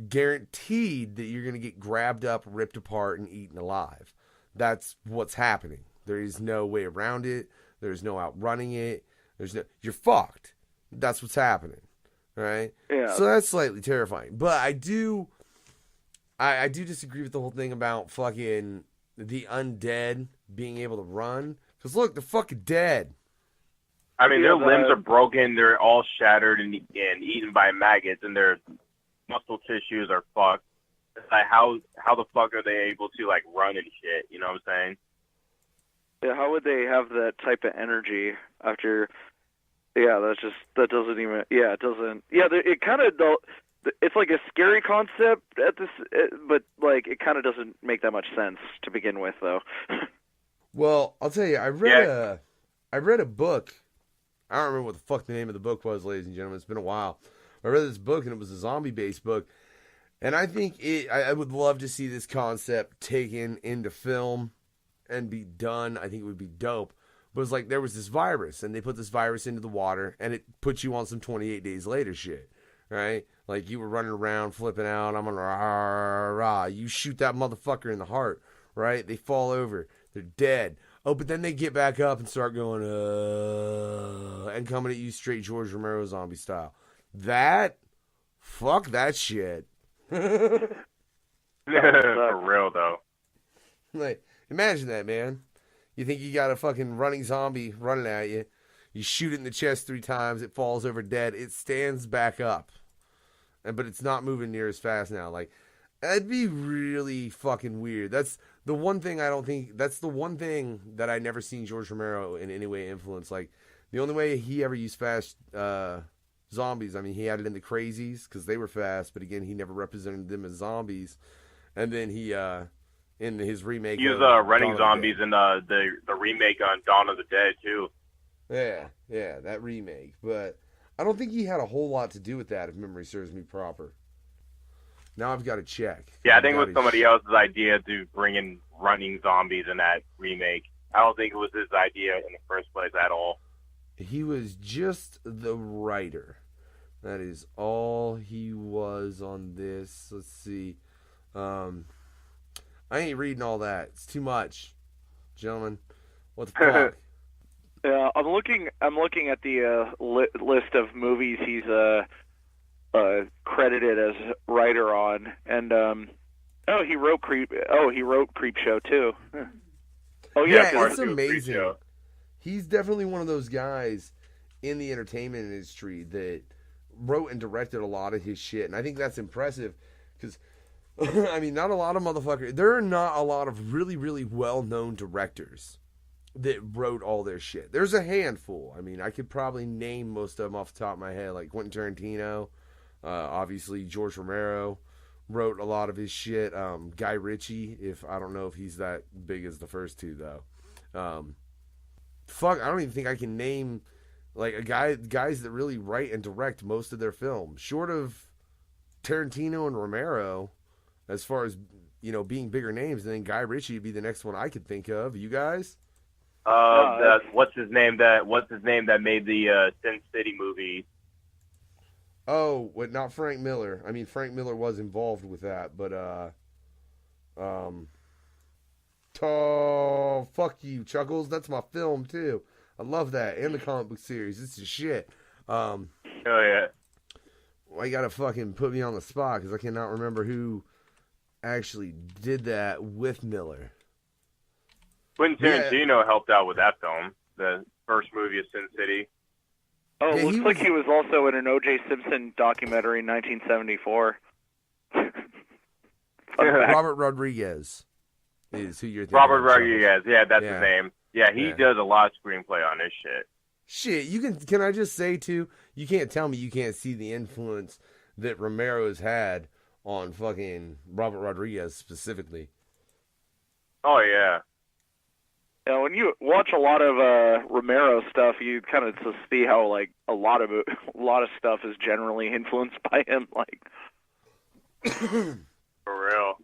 guaranteed that you're going to get grabbed up, ripped apart, and eaten alive. That's what's happening. There is no way around it. There's no outrunning it. You're fucked. That's what's happening. Right? Yeah. So that's slightly terrifying. But I do disagree with the whole thing about fucking the undead being able to run. Because look, they're fucking dead. I mean, their limbs are broken. They're all shattered and eaten by maggots, and their muscle tissues are fucked. It's like, how the fuck are they able to run and shit? You know what I'm saying? Yeah, how would they have that type of energy after? Yeah, that doesn't even. Yeah, it doesn't. Yeah, it kind of. It's like a scary concept but it kind of doesn't make that much sense to begin with, though. Well, I'll tell you, I read a book. I don't remember what the fuck the name of the book was, ladies and gentlemen. It's been a while. I read this book, and it was a zombie-based book. And I think I would love to see this concept taken into film and be done. I think it would be dope. But it's like there was this virus, and they put this virus into the water, and it puts you on some 28 Days Later shit, right? Like you were running around, flipping out. I'm on rah. You shoot that motherfucker in the heart, right? They fall over. They're dead. Oh, but then they get back up and start going, and coming at you straight George Romero zombie style. Fuck that shit. For real, though. Like, imagine that, man. You think you got a fucking running zombie running at you. You shoot it in the chest 3 times. It falls over dead. It stands back up. But it's not moving near as fast now. Like, that'd be really fucking weird. That's the one thing that I never seen George Romero in any way influence. Like, the only way he ever used fast zombies, I mean, he had it in the Crazies because they were fast, but again, he never represented them as zombies. And then he, in his remake, he was running zombies in the remake on Dawn of the Dead too. Yeah, that remake. But I don't think he had a whole lot to do with that, if memory serves me proper. Now I've got to check. Yeah, I think it was somebody else's idea to bring in running zombies in that remake. I don't think it was his idea in the first place at all. He was just the writer. That is all he was on this. Let's see. I ain't reading all that. It's too much, gentlemen. What the fuck? Yeah, I'm looking at the list of movies he's credited as writer on, and he wrote Creepshow too. Oh yeah, it's amazing. He's definitely one of those guys in the entertainment industry that wrote and directed a lot of his shit, and I think that's impressive because, I mean, not a lot of motherfuckers. There are not a lot of really, really well-known directors that wrote all their shit. There's a handful. I mean, I could probably name most of them off the top of my head, like Quentin Tarantino, obviously George Romero wrote a lot of his shit. Guy Ritchie, I don't know if he's that big as the first two though. I don't even think I can name like guys that really write and direct most of their films, short of Tarantino and Romero, as far as, you know, being bigger names. And then Guy Ritchie would be the next one I could think of. You guys? What's his name that made the Sin City movie? Oh, not Frank Miller. I mean, Frank Miller was involved with that, but oh, fuck you, Chuckles. That's my film too. I love that, and the comic book series. This is shit. Oh yeah. Well, you gotta fucking put me on the spot because I cannot remember who actually did that with Miller. Quentin Tarantino helped out with that film, the first movie of Sin City. Oh, it looks like he was also in an O.J. Simpson documentary in 1974. Robert Rodriguez is who you're thinking. Robert Rodriguez, yeah, that's his name. Yeah, he does a lot of screenplay on this shit. Shit, can I just say too, you can't tell me you can't see the influence that Romero has had on fucking Robert Rodriguez specifically. Oh yeah. You know, when you watch a lot of Romero stuff, you kind of just see how like a lot of stuff is generally influenced by him. Like, for real.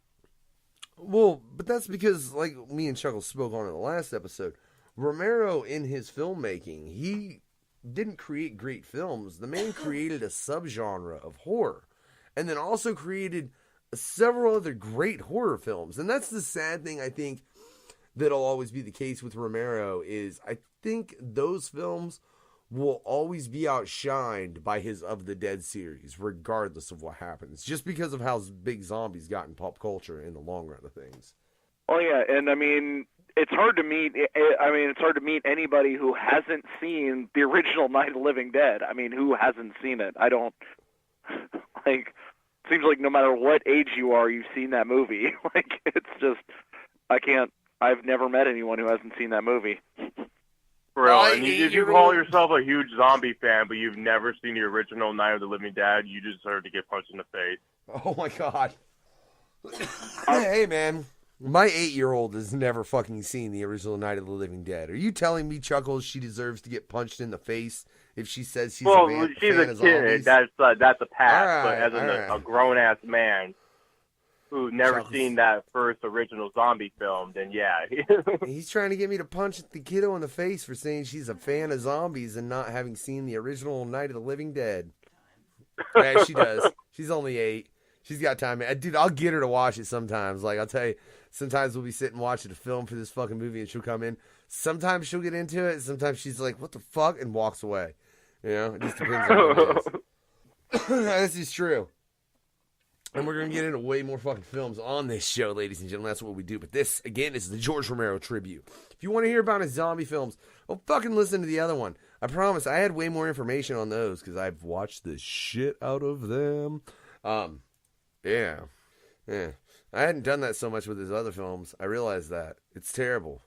Well, but that's because, like me and Chuckles spoke on in the last episode, Romero in his filmmaking, he didn't create great films. The man created a subgenre of horror, and then also created several other great horror films. And that's the sad thing, I think, that'll always be the case with Romero is I think those films will always be outshined by his Of the Dead series, regardless of what happens, just because of how big zombies got in pop culture in the long run of things. Oh yeah, and I mean, it's hard to meet anybody who hasn't seen the original Night of the Living Dead. I mean, who hasn't seen it? I don't like. Seems like no matter what age you are, you've seen that movie. Like, it's just, I've never met anyone who hasn't seen that movie. For real, and if you call yourself a huge zombie fan, but you've never seen the original Night of the Living Dead, you deserve to get punched in the face. Oh my god. Hey man, my 8-year-old has never fucking seen the original Night of the Living Dead. Are you telling me, Chuckles, she deserves to get punched in the face if she says she's a fan she's a of zombies? kid. That's a pass. But as a grown-ass man who never seen that first original zombie film, then yeah. He's trying to get me to punch the kiddo in the face for saying she's a fan of zombies and not having seen the original Night of the Living Dead. Yeah, she does. She's only 8. She's got time. Dude, I'll get her to watch it sometimes. Like, I'll tell you, sometimes we'll be sitting watching a film for this fucking movie and she'll come in. Sometimes she'll get into it. Sometimes she's like, what the fuck? And walks away. You know, it just depends on what it is. This is true. And we're going to get into way more fucking films on this show, ladies and gentlemen. That's what we do. But this, again, is the George Romero tribute. If you want to hear about his zombie films, well, fucking listen to the other one. I promise, I had way more information on those because I've watched the shit out of them. Yeah. I hadn't done that so much with his other films. I realized that. It's terrible.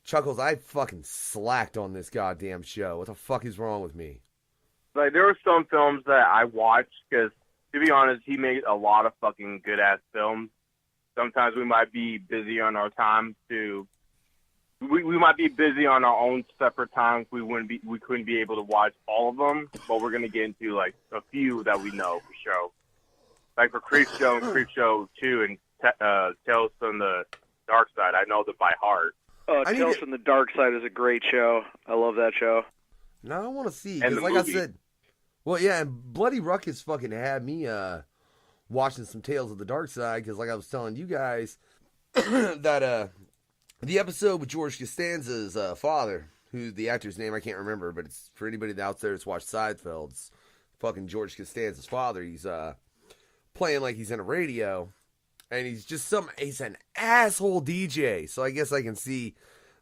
Chuckles, I fucking slacked on this goddamn show. What the fuck is wrong with me? Like, there were some films that I watched because, to be honest, he made a lot of fucking good-ass films. Sometimes we might be busy on our time to... We might be busy on our own separate times. We couldn't be able to watch all of them, but we're going to get into, like, a few that we know for sure. Like for Creepshow and Creepshow 2 and Tales from the Dark Side, I know them by heart. Tales from the Dark Side is a great show. I love that show. Now I want to see, because like movie. I said... Well, yeah, and Bloody Ruckus fucking had me watching some Tales of the Dark Side, because like I was telling you guys, that the episode with George Costanza's father, who the actor's name I can't remember, but it's for anybody out there that's watched Seinfeld's fucking George Costanza's father. He's playing like he's in a radio, and he's an asshole DJ. So I guess I can see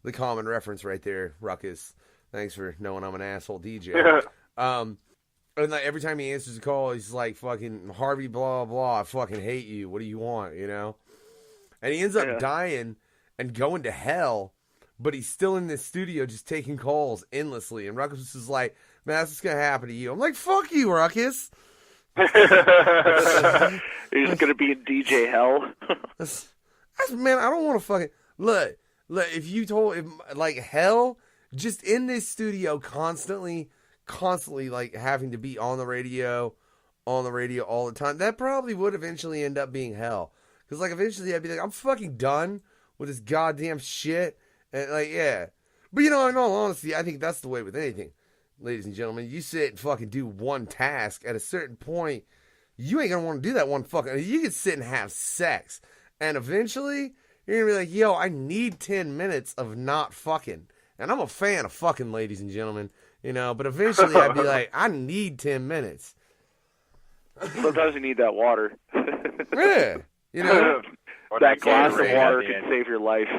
the common reference right there, Ruckus. Thanks for knowing I'm an asshole DJ. And like every time he answers the call, he's like, fucking Harvey, blah, blah, I fucking hate you. What do you want, you know? And he ends up dying and going to hell, but he's still in this studio just taking calls endlessly. And Ruckus is like, man, that's what's going to happen to you. I'm like, fuck you, Ruckus. You're just going to be in DJ hell. Man, I don't want to fucking... Look, if you told... like, hell, just in this studio constantly, like, having to be on the radio all the time, that probably would eventually end up being hell. Because, like, eventually I'd be like, I'm fucking done with this goddamn shit. And, like, yeah. But, you know, in all honesty, I think that's the way with anything. Ladies and gentlemen, you sit and fucking do one task. At a certain point, you ain't gonna want to do that one fucking... You can sit and have sex. And eventually, you're gonna be like, yo, I need 10 minutes of not fucking. And I'm a fan of fucking, ladies and gentlemen. You know, but eventually I'd be like, I need 10 minutes. Sometimes you need that water. Yeah. You know? That glass of water can save your life.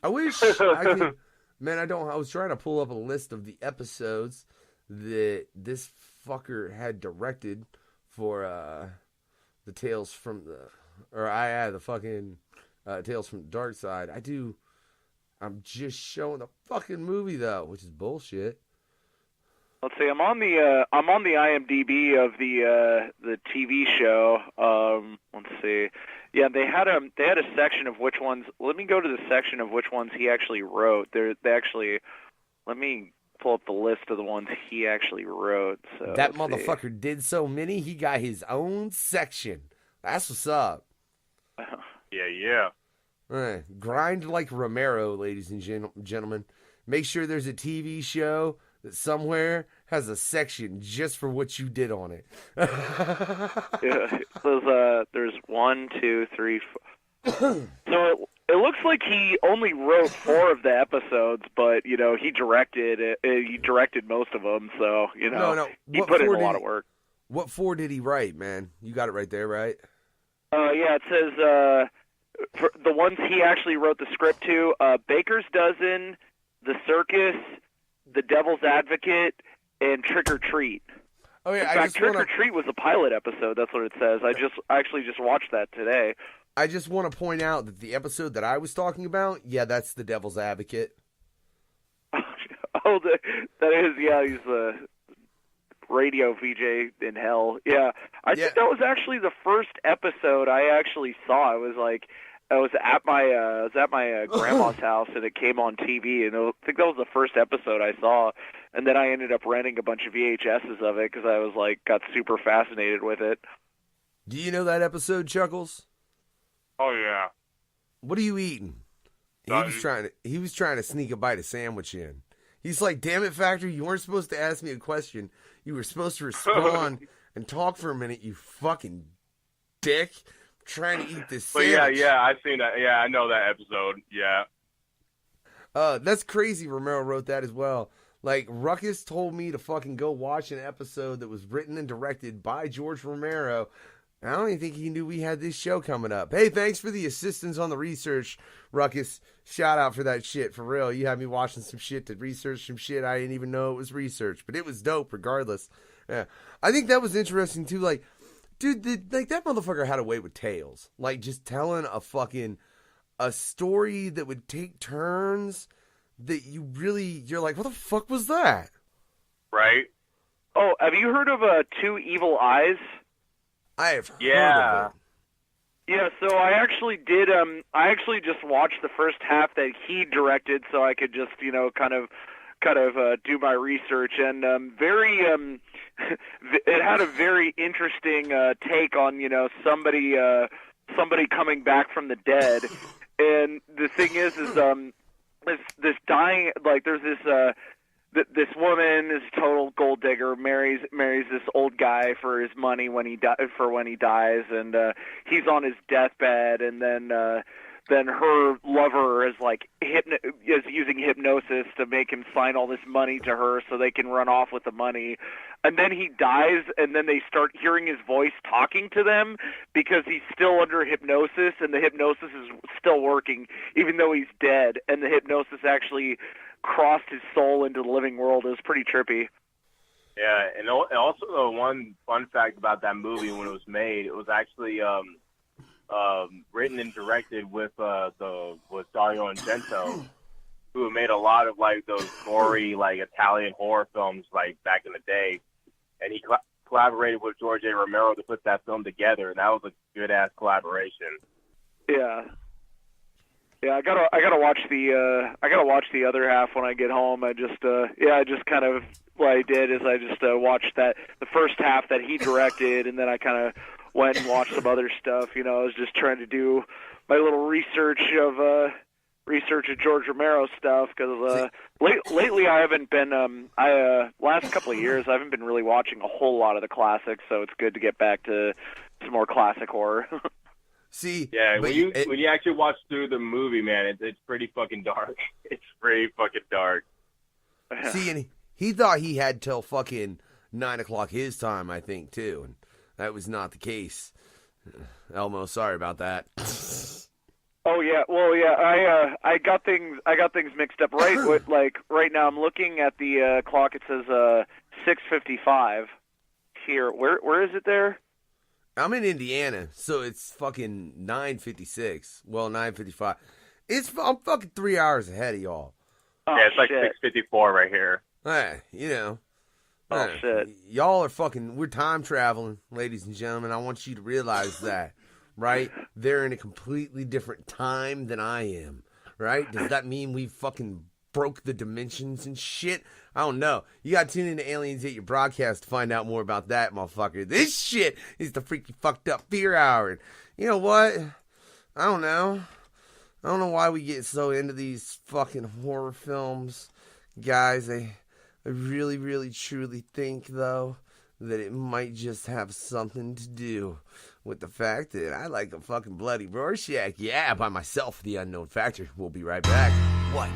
I wish I could... Man, I was trying to pull up a list of the episodes that this fucker had directed for the Tales from the... the fucking Tales from the Dark Side. I'm just showing the fucking movie, though, which is bullshit. Let's see. I'm on the IMDb of the TV show. Let's see. Yeah, they had a section of which ones. Let me go to the section of which ones he actually wrote. Let me pull up the list of the ones he actually wrote. So that motherfucker did so many. He got his own section. That's what's up. Yeah. Right. Grind like Romero, ladies and gentlemen. Make sure there's a TV show that somewhere has a section just for what you did on it. Yeah, there's 1, 2, 3, 4. So it looks like he only wrote 4 of the episodes, but you know he directed it. He directed most of them, so you know he put in a lot of work. What 4 did he write, man? You got it right there, right? Yeah, it says for the ones he actually wrote the script to: Baker's Dozen, The Circus, The Devil's Advocate, and Trick or Treat. Oh yeah, in fact, Trick or Treat was a pilot episode. That's what it says. I actually just watched that today. I just want to point out that the episode that I was talking about, yeah, that's The Devil's Advocate. Oh, that is, yeah, he's the radio VJ in hell. Yeah, I think that was actually the first episode I actually saw. I was at my grandma's house, and it came on TV, and I think that was the first episode I saw. And then I ended up renting a bunch of VHSs of it because I was got super fascinated with it. Do you know that episode, Chuckles? Oh yeah. What are you eating? He was trying to sneak a bite of sandwich in. He's like, damn it, Factor, you weren't supposed to ask me a question. You were supposed to respond and talk for a minute, you fucking dick. I'm trying to eat this sandwich. But yeah, I've seen that. Yeah, I know that episode. Yeah. That's crazy. Romero wrote that as well. Like, Ruckus told me to fucking go watch an episode that was written and directed by George Romero. I don't even think he knew we had this show coming up. Hey, thanks for the assistance on the research, Ruckus. Shout out for that shit, for real. You had me watching some shit to research some shit I didn't even know it was research. But it was dope regardless. Yeah. I think that was interesting, too. Like, dude, that motherfucker had a way with tales. Like, just telling a story that would take turns that you're like, what the fuck was that? Right. Oh, have you heard of Two Evil Eyes? I have heard of it. Yeah, so I actually did. I actually just watched the first half that he directed, so I could just, kind of do my research, and it had a very interesting take on, somebody coming back from the dead, and the thing is this dying, there's this woman, this total gold digger, marries this old guy for his money when he dies, and he's on his deathbed, and then her lover is using hypnosis to make him sign all this money to her so they can run off with the money. And then he dies, and then they start hearing his voice talking to them because he's still under hypnosis, and the hypnosis is still working even though he's dead, and the hypnosis actually crossed his soul into the living world. It was pretty trippy. Yeah, and also one fun fact about that movie when it was made, it was actually written and directed with Dario Argento, who made a lot of like those gory like Italian horror films like back in the day, and he collaborated with George A. Romero to put that film together, and that was a good ass collaboration. Yeah. Yeah, I gotta watch the other half when I get home. I just kind of what I did is I just watched the first half that he directed, and then I kind of went and watched some other stuff. You know, I was just trying to do my little research of George Romero stuff because lately I haven't been last couple of years I haven't been really watching a whole lot of the classics, so it's good to get back to some more classic horror. See, yeah, when you actually watch through the movie, man, it's pretty fucking dark. It's pretty fucking dark. See, and he thought he had till fucking 9 o'clock his time, I think, too, and that was not the case. Elmo, sorry about that. Oh yeah, well yeah, I got things mixed up. Right now I'm looking at the clock. It says 6:55 here. Where is it there? I'm in Indiana, so it's fucking 9:56. Well, 9:55. I'm fucking 3 hours ahead of y'all. Oh, yeah, it's like shit. 6:54 right here. Hey, you know. Oh shit. Y'all are fucking. We're time traveling, ladies and gentlemen. I want you to realize that, right? They're in a completely different time than I am, right? Does that mean we fucking broke the dimensions and shit? I don't know. You gotta tune into Aliens at Your Broadcast to find out more about that, motherfucker. This shit is the freaky fucked up fear hour. You know what? I don't know. I don't know why we get so into these fucking horror films. Guys, I really, really, truly think, though, that it might just have something to do with the fact that I like a fucking bloody Rorschach. Yeah, by myself, the unknown factor. We'll be right back. What?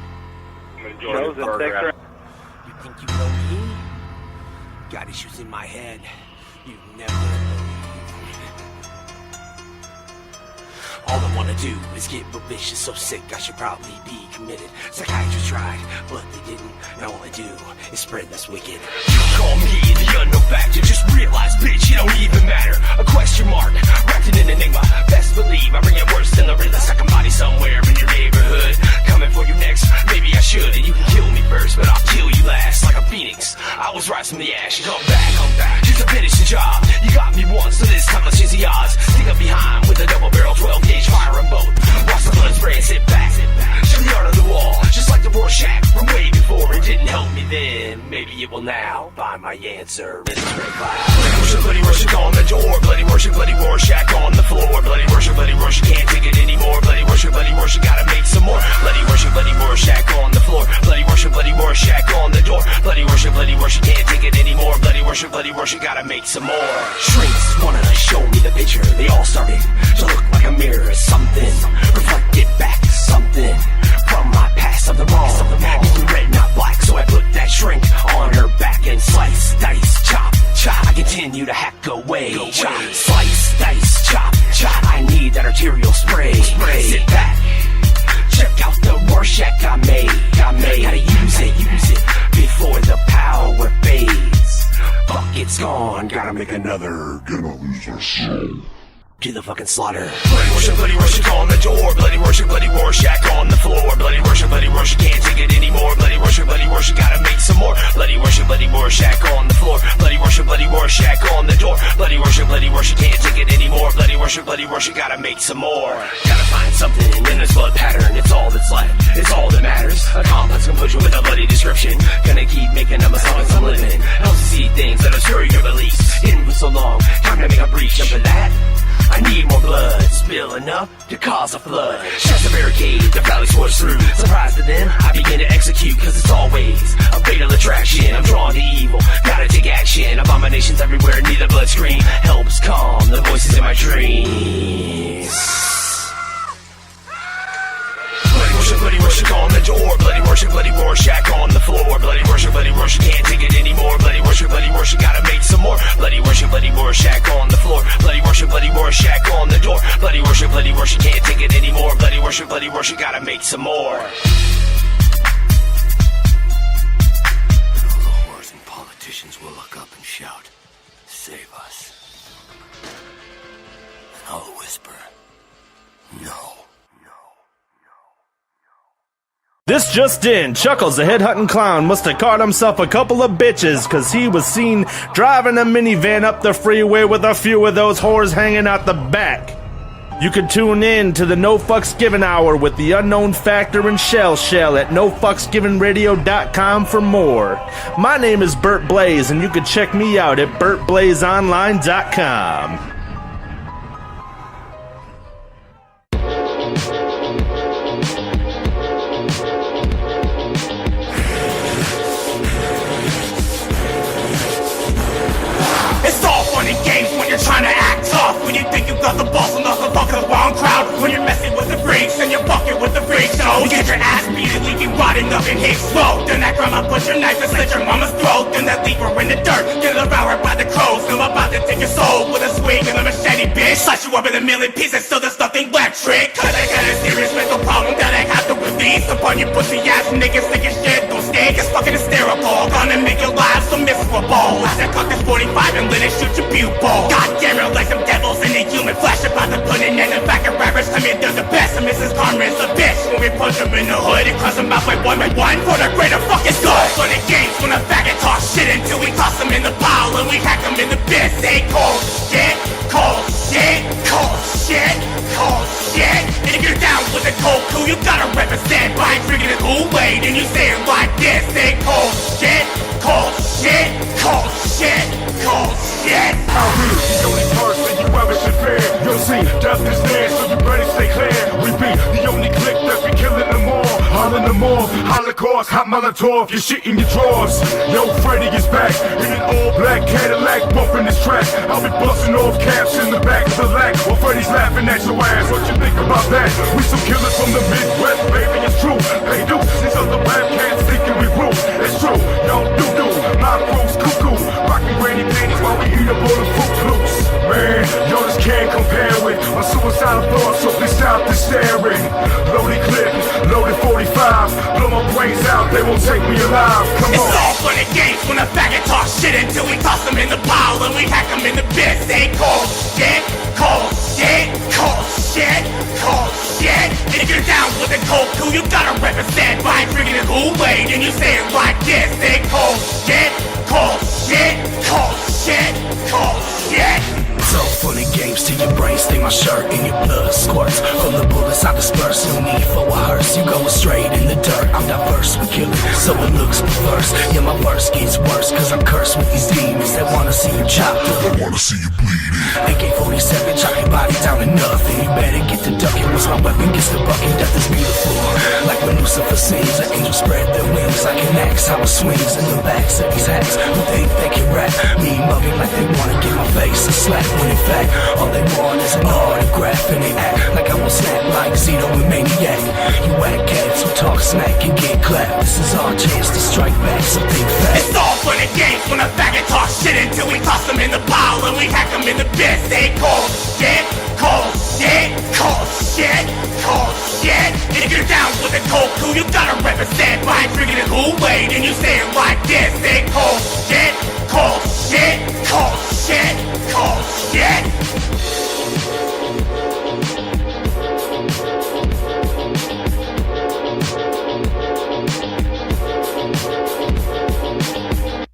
Shows and Factor. You think you know me? Got issues in my head. You never believe me. All I wanna do is get real vicious, so sick I should probably be committed. Psychiatrists tried, but they didn't. Now all I do is spread this wicked. You call me the unknown factor, just realize, bitch, you don't even matter. A question mark, wrapped in an enigma. Best believe I bring it worse than the realest. Second body somewhere in your neighborhood. Coming for you next, maybe I should. And you can kill me first, but I'll kill you last. Like a phoenix, I was rise from the ash. Come back, just to finish the job. You got me once, so this time let's change the odds. Stick up behind with a double barrel 12-gauge fire and both. Watch the blood spray and sit back. Show the art of the wall, just like the Rorschach from way before. It didn't help me then, maybe it will now. Find my answer in the gray cloud. Bloody Rorschach on the door. Bloody Rorschach on the floor. Bloody Rorschach can't take it anymore. Bloody Rorschach gotta make some more. Bloody Rorschach on the floor. Bloody Rorschach on the door. Bloody Rorschach can't take it anymore. Bloody Rorschach gotta make some more. Shrinks wanna show me the picture. They all started to look like a mirror. Something reflected back. Something from my past. Something wrong. Making red, not black. So I put that shrink on her back and slice, dice, chop. I continue to hack away. Chop, slice, dice, chop. I need that arterial spray. Sit back. Check out the Rorschach I made. Gotta use it before the power fades. Fuck, it's gone. Gotta make another. Gonna lose our soul. To the fucking slaughter. Bloody Rorschach on the door. Bloody Rorschach on the floor. Bloody Rorschach can't take it anymore. Bloody Rorschach gotta make some more. Bloody Rorschach on the floor. Bloody Rorschach on the door. Bloody Rorschach can't take it anymore. Bloody Rorschach gotta make some more. Gotta find something in this blood pattern. It's all that's left. It's all that matters. A complex composure with a bloody description. Gonna keep making them as long as I'm living. Helps to see things that obscure your beliefs. Hidden for so long, time to make a breach. And for that, I need more blood, spill enough to cause a flood. Shut the barricade, the valley swords through. Surprised at them, I begin to execute. Cause it's always a fatal attraction. I'm drawn to evil, gotta take action. Abominations everywhere, need the blood scream. Helps calm the voices in my dreams. Bloody Rorschach on the door. Bloody Rorschach on the floor. Bloody Rorschach can't take it anymore. Bloody Rorschach gotta make some more. Bloody Rorschach on the floor. Bloody Rorschach on the door. Bloody Rorschach can't take it anymore. Bloody Rorschach gotta make some more. And all the whores and politicians will look This just in, Chuckles, the head-hunting clown, must have caught himself a couple of bitches, cause he was seen driving a minivan up the freeway with a few of those whores hanging out the back. You can tune in to the No Fucks Given Hour with the Unknown Factor and Shell at NoFucksGivenRadio.com for more. My name is Bert Blaze, and you can check me out at BertBlazeOnline.com. It's all fun and games when you're trying to act tough. When you think you got the balls enough to fuck the wrong crowd. When you're messing with the freaks and you're fucking with the freaks. So you get your ass beat and leave you rotting up in hate smoke. Then that grandma put your knife and slit your mama's throat. Then that leave her in the dirt, get devoured by the crows. I'm about to take your soul with a swing and a machete, bitch. Slice you up in a million pieces so there's nothing left, trick. Cause I got a serious mental problem that I have to release upon you pussy ass niggas thinking shit don't stink. It's fucking hysterical, gonna make your lives so miserable. As I cock this 45 and let it shoot your pupil. God damn it, like some devils in a human flesh. About to put an end to back and rappers. I mean, they're the best, and Mrs. Karma's a bitch. When we punch them in the hood and cross them out by one for the greater fucking good. Fun and games when a faggot talk shit until we toss them in the pile and we hack them in the biz. Say cold shit, cold shit, cold shit, cold shit. And if you're down with the cold crew, you gotta represent by drinking the Kool-Aid and you say it like this. Say cold shit, cold shit, cold shit, cold shit. I'll be the only person you ever should fear. You'll see, death is near, so you better stay clear. We be the only clique that be killing them all. All in the mall, Holocaust, hot Molotov, your shit in your drawers. Yo, Freddy is back in an all-black Cadillac, bumping this track. I'll be busting off caps in the back of the lack while Freddy's laughing at your ass. What you think about that? We some killers from the Midwest, baby, it's true. Hey, do these other rap cats thinking we rule. It's true, yo, do. My crew's cuckoo, rocking granny panties while we eat up all the Fruit Loops. Man, yo, this can't compare with my suicidal thoughts, so please stop the staring. Loaded clip, loaded 45, blow my brains out, they won't take me alive. Come on. It's all fun and games when a faggot talk shit until we toss them in the pile and we hack them in the biz. Say cold shit, cold shit, cold shit, cold shit. And if you're down with the cold crew, you gotta represent by drinking the Kool-Aid and you say it like this. Say cold shit, cold shit, cold shit, cold shit. It's all fun and games till your brain sting my shirt and your blood squirts. From the bullets I disperse, no need for a hearse. You going straight in the dirt, I'm diverse with killing, so it looks perverse. Yeah, my verse gets worse, cause I'm cursed with these demons that wanna see you chopped up. I wanna see you bleeding. AK-47, chop your body down to nothing. You better get to ducking once my weapon gets to bucking. Death is beautiful, like when Lucifer sings. The angels spread their wings like an axe. How it swings in the backs of these hacks who think they can rap. Me mugging like they wanna get my face a slap, when in fact all they want is an autograph. And they act like I will snap like Zito and Maniac. You whack cats who talk smack and get clapped. This is our chance to strike back, so think fast. It's all fun and games when a faggot talk shit until we toss them in the pile and we hack them in the biz. Say cold shit, cold shit, cold shit, cold shit. And if you're down with the cold crew, you gotta represent by drinking the Kool-Aid and you say it like this. Say cold shit, cold shit, cold shit, cold shit.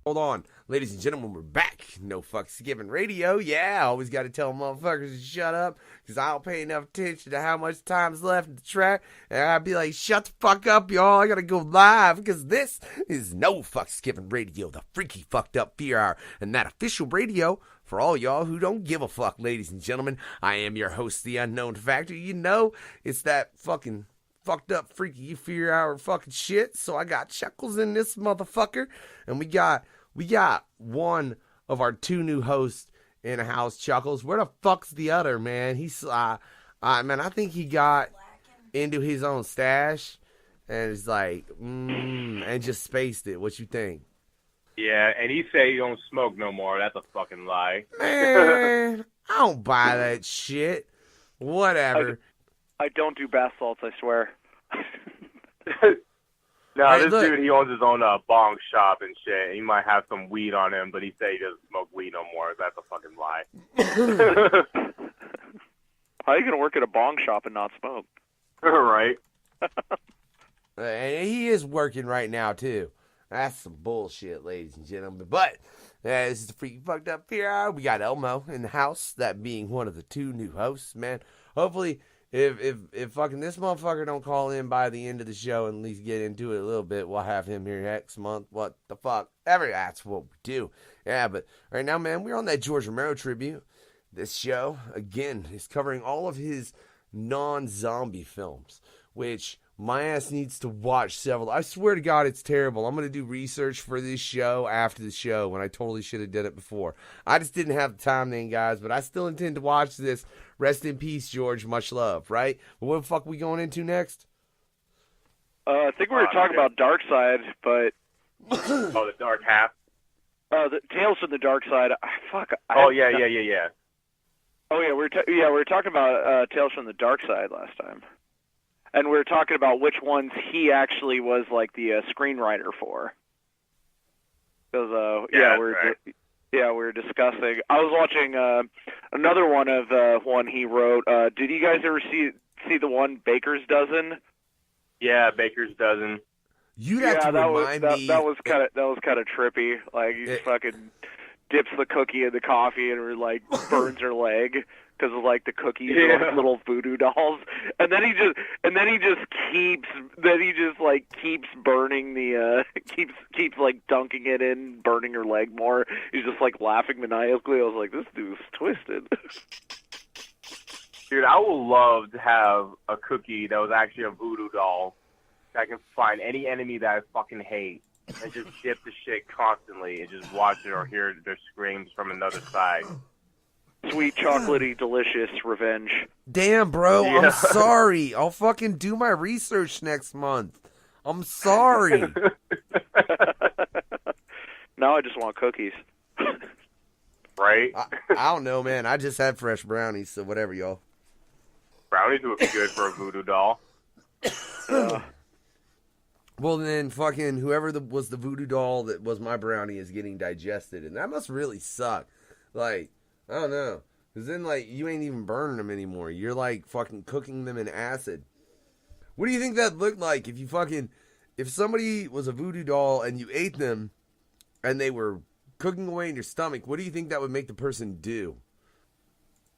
Hold on. Ladies and gentlemen, we're back. No Fucks Given Radio. Yeah, I always got to tell motherfuckers to shut up because I don't pay enough attention to how much time's left in the track. And I'd be like, shut the fuck up, y'all. I got to go live because this is No Fucks Given Radio, the freaky fucked up fear hour. And that official radio for all y'all who don't give a fuck, ladies and gentlemen. I am your host, The Unknown Factor. You know, it's that fucking fucked up freaky fear hour fucking shit. So I got Chuckles in this motherfucker. And we got one of our two new hosts in the house, Chuckles. Where the fuck's the other, man? He's, man, I think he got into his own stash and it's like, and just spaced it. What you think? Yeah, and he say he don't smoke no more. That's a fucking lie. Man, I don't buy that shit. Whatever. I don't do bath salts, I swear. No, Hey, this look. dude, he owns his own bong shop and shit. He might have some weed on him, but he say he doesn't smoke weed no more. That's a fucking lie. How are you going to work at a bong shop and not smoke? Right. And he is working right now, too. That's some bullshit, ladies and gentlemen. But this is the Freaky Fucked Up here. We got Elmo in the house, that being one of the 2 new hosts, man. Hopefully, if fucking this motherfucker don't call in by the end of the show and at least get into it a little bit, we'll have him here next month. What the fuck? That's what we do. Yeah, but right now, man, we're on that George Romero tribute. This show, again, is covering all of his non-zombie films, which my ass needs to watch several. I swear to God, it's terrible. I'm going to do research for this show after the show when I totally should have done it before. I just didn't have the time then, guys, but I still intend to watch this. Rest in peace, George. Much love, right? But what the fuck we going into next? I think we were talking about Dark Side, but... Oh, the Dark Half? The Tales from the Dark Side. Yeah. Oh, yeah, we were talking about Tales from the Dark Side last time. And we were talking about which ones he actually was like the screenwriter for. Because we were discussing. I was watching another one of one he wrote. Did you guys ever see the one Baker's Dozen? Yeah, Baker's Dozen. You'd have to remind me. That was kind of trippy. Like he fucking dips the cookie in the coffee and like burns her leg. Because of like the cookies are like little voodoo dolls, and then he just keeps burning the keeps like dunking it in, burning her leg more. He's just like laughing maniacally. I was like, this dude's twisted. Dude, I would love to have a cookie that was actually a voodoo doll. That I can find any enemy that I fucking hate and just dip the shit constantly and just watch it or hear their screams from another side. Sweet, chocolatey, delicious revenge. Damn, bro, yeah. I'm sorry. I'll fucking do my research next month. I'm sorry. Now I just want cookies. Right? I don't know, man. I just had fresh brownies, so whatever, y'all. Brownies would be good for a voodoo doll. Well, then fucking whoever was the voodoo doll that was my brownie is getting digested, and that must really suck. Like... I don't know. Because then, like, you ain't even burning them anymore. You're, like, fucking cooking them in acid. What do you think that looked like if if somebody was a voodoo doll and you ate them and they were cooking away in your stomach, what do you think that would make the person do?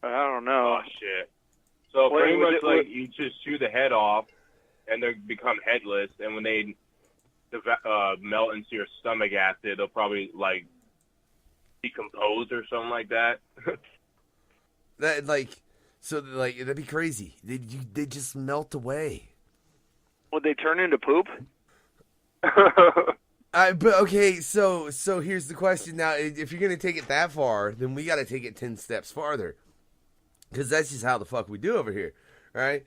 I don't know. Oh, shit. So pretty much, you just chew the head off and they become headless, and when they melt into your stomach acid, they'll probably, like, decompose or something like that. That'd be crazy. They just melt away. Would they turn into poop? But okay, so here's the question now. If you're gonna take it that far, then we got to take it 10 steps farther, because that's just how the fuck we do over here, right?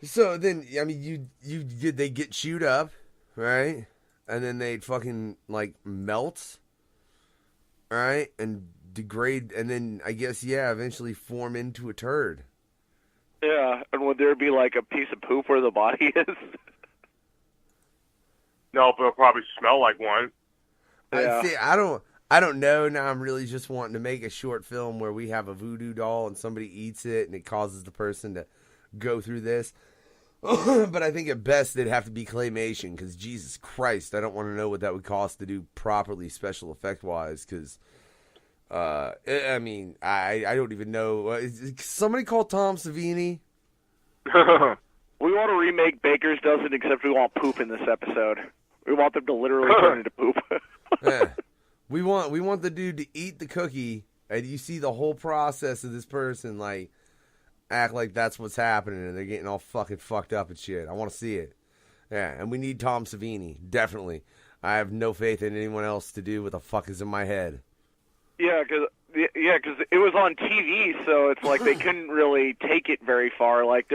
So then, I mean, they get chewed up, right? And then they'd fucking like melt. Right, and degrade, and then I guess eventually form into a turd. Yeah, and would there be like a piece of poop where the body is? No, but it'll probably smell like one. Yeah. I don't know. Now I'm really just wanting to make a short film where we have a voodoo doll and somebody eats it and it causes the person to go through this. But I think at best they'd have to be claymation, because Jesus Christ, I don't want to know what that would cost to do properly special effect wise, because I mean, I don't even know. Somebody call Tom Savini. We want to remake Baker's Dozen, except we want poop in this episode. We want them to literally turn into poop. Yeah. We want the dude to eat the cookie, and you see the whole process of this person like act like that's what's happening, and they're getting all fucking fucked up and shit. I want to see it. Yeah, and we need Tom Savini, definitely. I have no faith in anyone else to do what the fuck is in my head. Yeah, because it was on TV, so it's like they couldn't really take it very far. Like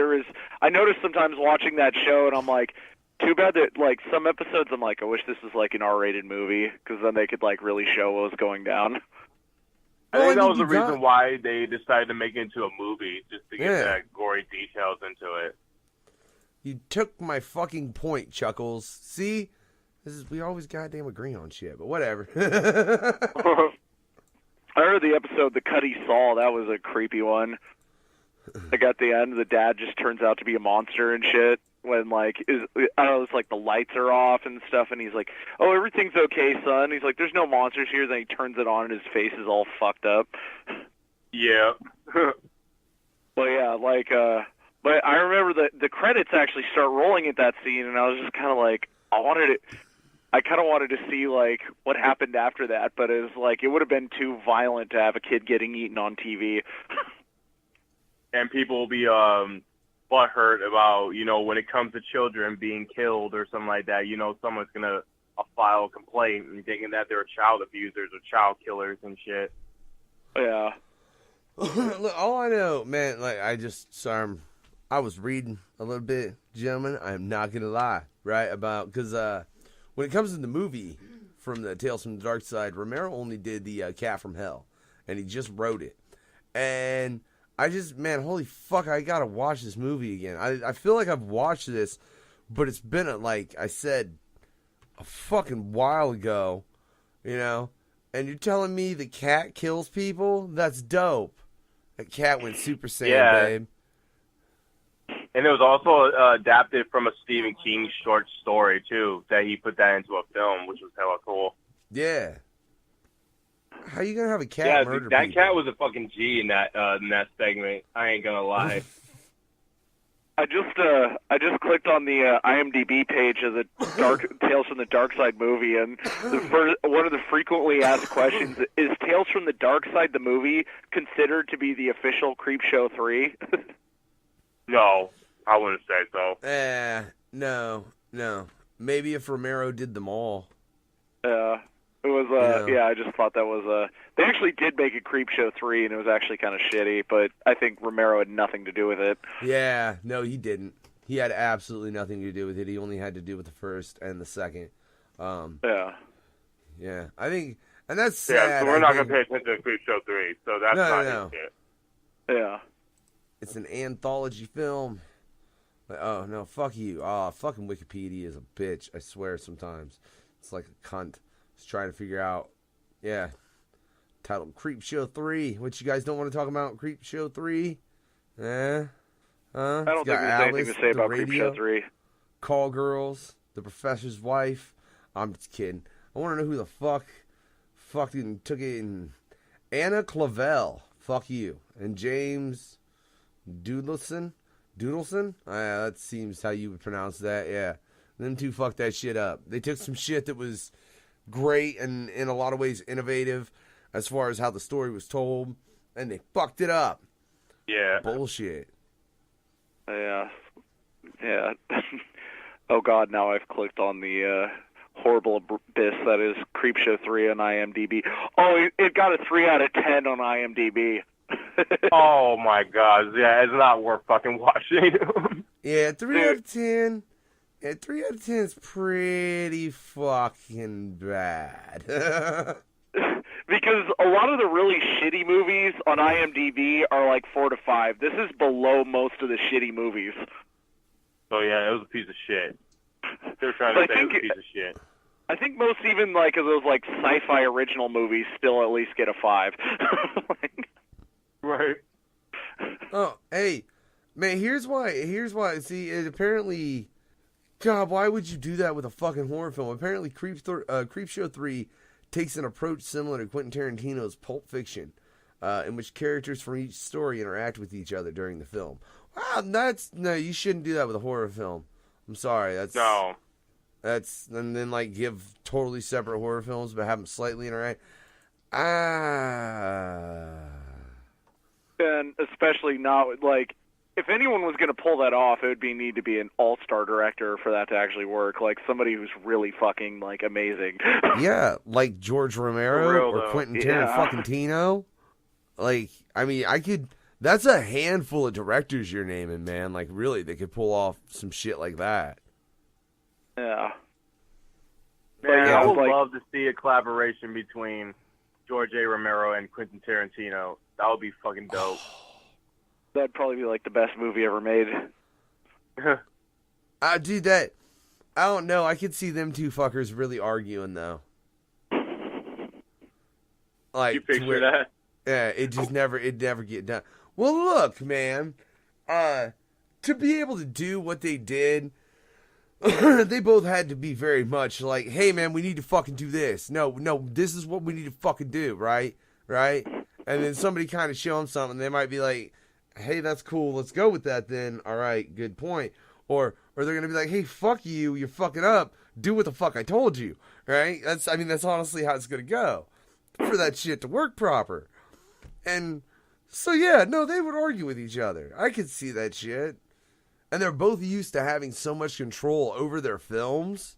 I noticed sometimes watching that show, and I'm like, too bad that like some episodes I'm like, I wish this was like an R-rated movie, because then they could like really show what was going down. I think that was the reason why they decided to make it into a movie, just to get that gory details into it. You took my fucking point, Chuckles. See? We always goddamn agree on shit, but whatever. I heard the episode The Cut He Saw. That was a creepy one. Like at the end, the dad just turns out to be a monster and shit. when like I don't know, it's like the lights are off and stuff, and he's like, "Oh, everything's okay, son." He's like, "There's no monsters here." Then he turns it on, and his face is all fucked up. Yeah. But yeah, like, but I remember the credits actually start rolling at that scene, and I was just kind of like, I kind of wanted to see like what happened after that, but it was like it would have been too violent to have a kid getting eaten on TV. And people will be butthurt about, you know, when it comes to children being killed or something like that, you know, someone's gonna file a complaint and thinking that they're child abusers or child killers and shit. Yeah. Look, all I know, man, like I was reading a little bit, gentlemen. I'm not gonna lie, right? About because when it comes to the movie from the Tales from the Dark Side, Romero only did the Cat from Hell, and he just wrote it. And I just, man, holy fuck, I gotta watch this movie again. I feel like I've watched this, but it's been like I said a fucking while ago, you know. And you're telling me the cat kills people? That's dope. That cat went Super Saiyan, babe. And it was also adapted from a Stephen King short story, too, that he put that into a film, which was hella cool. Yeah. How you gonna have a cat murder dude, that people? cat was a fucking G in that segment. I ain't gonna lie. I just clicked on the IMDb page of the Tales from the Dark Side movie, and one of the frequently asked questions is Tales from the Dark Side the movie considered to be the official Creepshow 3? No, I wouldn't say so. No. Maybe if Romero did them all. It was, yeah, I just thought that was, they actually did make a Creepshow 3, and it was actually kind of shitty, but I think Romero had nothing to do with it. Yeah, no, he didn't. He had absolutely nothing to do with it. He only had to do with the first and the second. Yeah. Yeah, I think, and that's sad. Yeah, so we're not going to pay attention to Creepshow 3, so that's not his shit. Yeah. It's an anthology film. Like, oh, no, fuck you. Oh, fucking Wikipedia is a bitch, I swear sometimes. It's like a cunt. Just trying to figure out, titled Creepshow 3. What you guys don't want to talk about Creepshow 3? I don't think there's anything to say about Creepshow 3. Call Girls, The Professor's Wife. I'm just kidding. I want to know who the fuck fucking took it. And Anna Clavel. Fuck you. And James Doodleson. That seems how you would pronounce that. Yeah. Them two fucked that shit up. They took some shit that was great and in a lot of ways innovative as far as how the story was told, and they fucked it up. Yeah. Bullshit. Yeah. Oh god, now I've clicked on the horrible abyss that is Creepshow 3 on IMDb. Oh, it got a 3 out of 10 on IMDb. Oh my god, yeah, it's not worth fucking watching. Yeah, 3 out of 10. Yeah, 3 out of 10 is pretty fucking bad. Because a lot of the really shitty movies on IMDb are like 4 to 5. This is below most of the shitty movies. So yeah, it was a piece of shit. They're trying to say it was a piece of shit. I think most even like of those like sci-fi original movies still at least get a 5. Right. Oh, hey, man, here's why. See, it apparently... God, why would you do that with a fucking horror film? Apparently, Creepshow 3 takes an approach similar to Quentin Tarantino's Pulp Fiction, in which characters from each story interact with each other during the film. Wow, no, you shouldn't do that with a horror film. I'm sorry, and then like give totally separate horror films, but have them slightly interact. And especially not like. If anyone was going to pull that off, it would need to be an all-star director for that to actually work. Like somebody who's really fucking like amazing. Yeah, like George Romero or Quentin Tarantino. Like, I mean, that's a handful of directors you're naming, man. Like, really, they could pull off some shit like that. Yeah. Man, I would love to see a collaboration between George A. Romero and Quentin Tarantino. That would be fucking dope. That'd probably be like the best movie ever made. Dude, I don't know. I could see them two fuckers really arguing though. Like, you picture that? Yeah, it'd never get done. Well, look, man. to be able to do what they did, they both had to be very much like, hey man, we need to fucking do this. No, this is what we need to fucking do, right? Right? And then somebody kind of show them something, they might be like, hey, that's cool, let's go with that then. All right, good point. Or they're going to be like, hey, fuck you, you're fucking up. Do what the fuck I told you, right? That's honestly how it's going to go for that shit to work proper. And so, yeah, no, they would argue with each other. I could see that shit. And they're both used to having so much control over their films.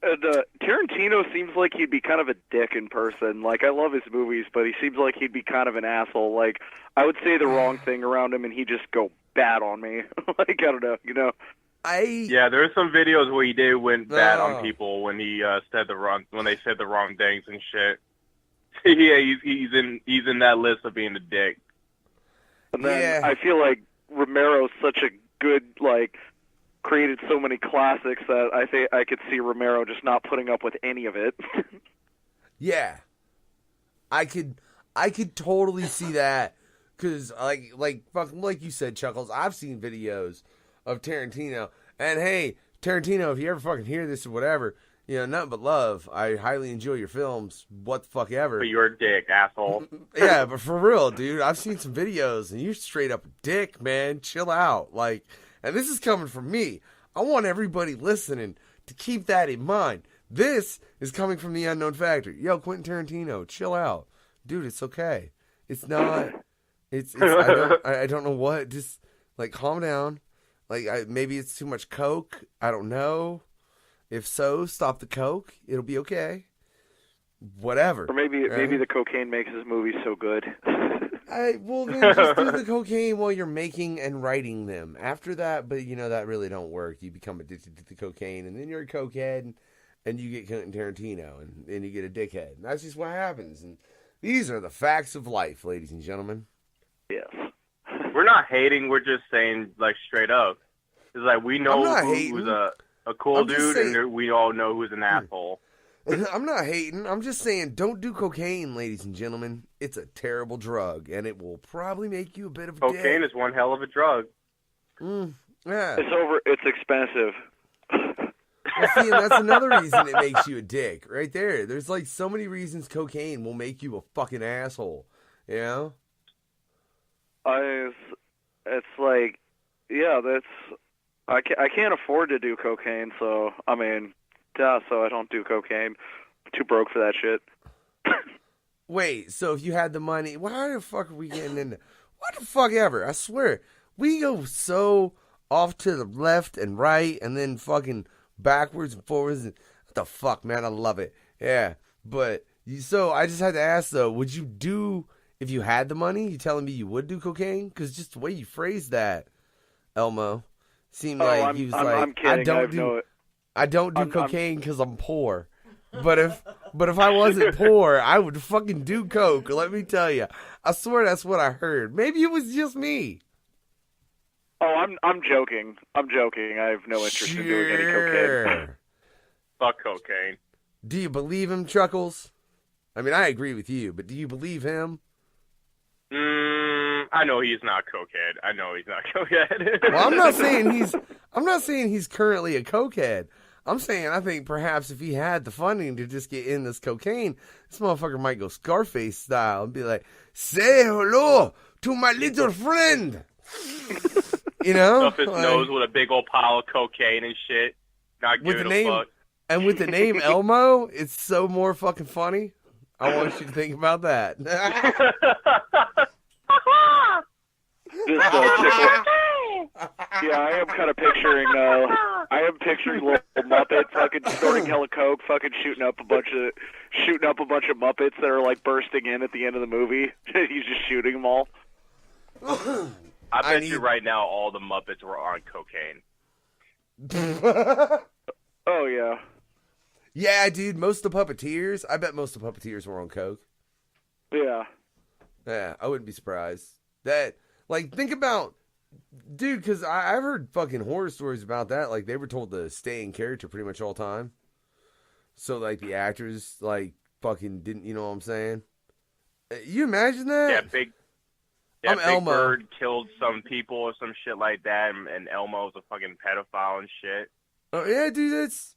And Tarantino seems like he'd be kind of a dick in person. Like, I love his movies, but he seems like he'd be kind of an asshole. Like, I would say the wrong thing around him, and he'd just go bad on me. Like, I don't know, you know? Yeah, there's some videos where he went bad on people when he when they said the wrong things and shit. Yeah, he's in that list of being a dick. And then I feel like Romero's such a good, like, created so many classics that I think I could see Romero just not putting up with any of it. Yeah, I could totally see that, because like you said, Chuckles, I've seen videos of Tarantino, and hey, Tarantino, if you ever fucking hear this or whatever, you know, nothing but love. I highly enjoy your films. What the fuck ever. But you're a dick, asshole. Yeah, but for real, dude, I've seen some videos, and you're straight up a dick, man. Chill out, like. And this is coming from me. I want everybody listening to keep that in mind. This is coming from the Unknown Factor. Yo, Quentin Tarantino, chill out. Dude, it's okay. It's not. I don't know what. Just, like, calm down. Like, maybe it's too much coke. I don't know. If so, stop the coke. It'll be okay. Whatever. Or maybe the cocaine makes his movies so good. Well, then just do the cocaine while you're making and writing them. After that, but you know, that really don't work. You become addicted to the cocaine, and then you're a cokehead, and you get Quentin Tarantino, and then you get a dickhead. And that's just what happens. And these are the facts of life, ladies and gentlemen. Yes. We're not hating. We're just saying, like, straight up. It's like we know who's a cool dude, and we all know who's an asshole. I'm not hating. I'm just saying, don't do cocaine, ladies and gentlemen. It's a terrible drug, and it will probably make you a bit of a Cocaine dick. is one hell of a drug. Yeah. It's expensive. Well, see, and that's another reason it makes you a dick, right there. There's, like, so many reasons cocaine will make you a fucking asshole, you know? It's like, yeah, I can't afford to do cocaine, so, I mean... Yeah, so I don't do cocaine. I'm too broke for that shit. Wait, so if you had the money, why the fuck are we getting into... What the fuck ever? I swear. We go so off to the left and right and then fucking backwards and forwards. And, what the fuck, man? I love it. Yeah, but... So I just had to ask, though, would you do... If you had the money, you telling me you would do cocaine? Because just the way you phrased that, Elmo, seemed like he was like... I'm kidding. I don't do cocaine because I'm poor. But if I wasn't poor, I would fucking do coke. Let me tell you. I swear that's what I heard. Maybe it was just me. Oh, I'm joking. I'm joking. I have no interest in doing any cocaine. Fuck cocaine. Do you believe him, Chuckles? I mean, I agree with you, but do you believe him? I know he's not cokehead. I know he's not cokehead. Well, I'm not saying he's currently a cokehead. I'm saying I think perhaps if he had the funding to just get in this cocaine, this motherfucker might go Scarface style and be like, say hello to my little friend. You know? Stuff his nose with a big old pile of cocaine and shit. Not giving a fuck. And with the name Elmo, it's so more fucking funny. I want you to think about that. Yeah, I am kind of picturing. Little Muppet fucking snorting hella coke, fucking shooting up a bunch of Muppets that are like bursting in at the end of the movie. He's just shooting them all. I bet you right now all the Muppets were on cocaine. Oh yeah. Yeah, dude. Most of the puppeteers. I bet most of the puppeteers were on coke. Yeah. Yeah, I wouldn't be surprised. That, like, think about, dude, because I've heard fucking horror stories about that. Like, they were told to stay in character pretty much all the time. So, like, the actors, like, fucking didn't, you know what I'm saying? You imagine that? Yeah, I'm Big Elmo. Bird killed some people or some shit like that, and Elmo's a fucking pedophile and shit. Oh yeah, dude, that's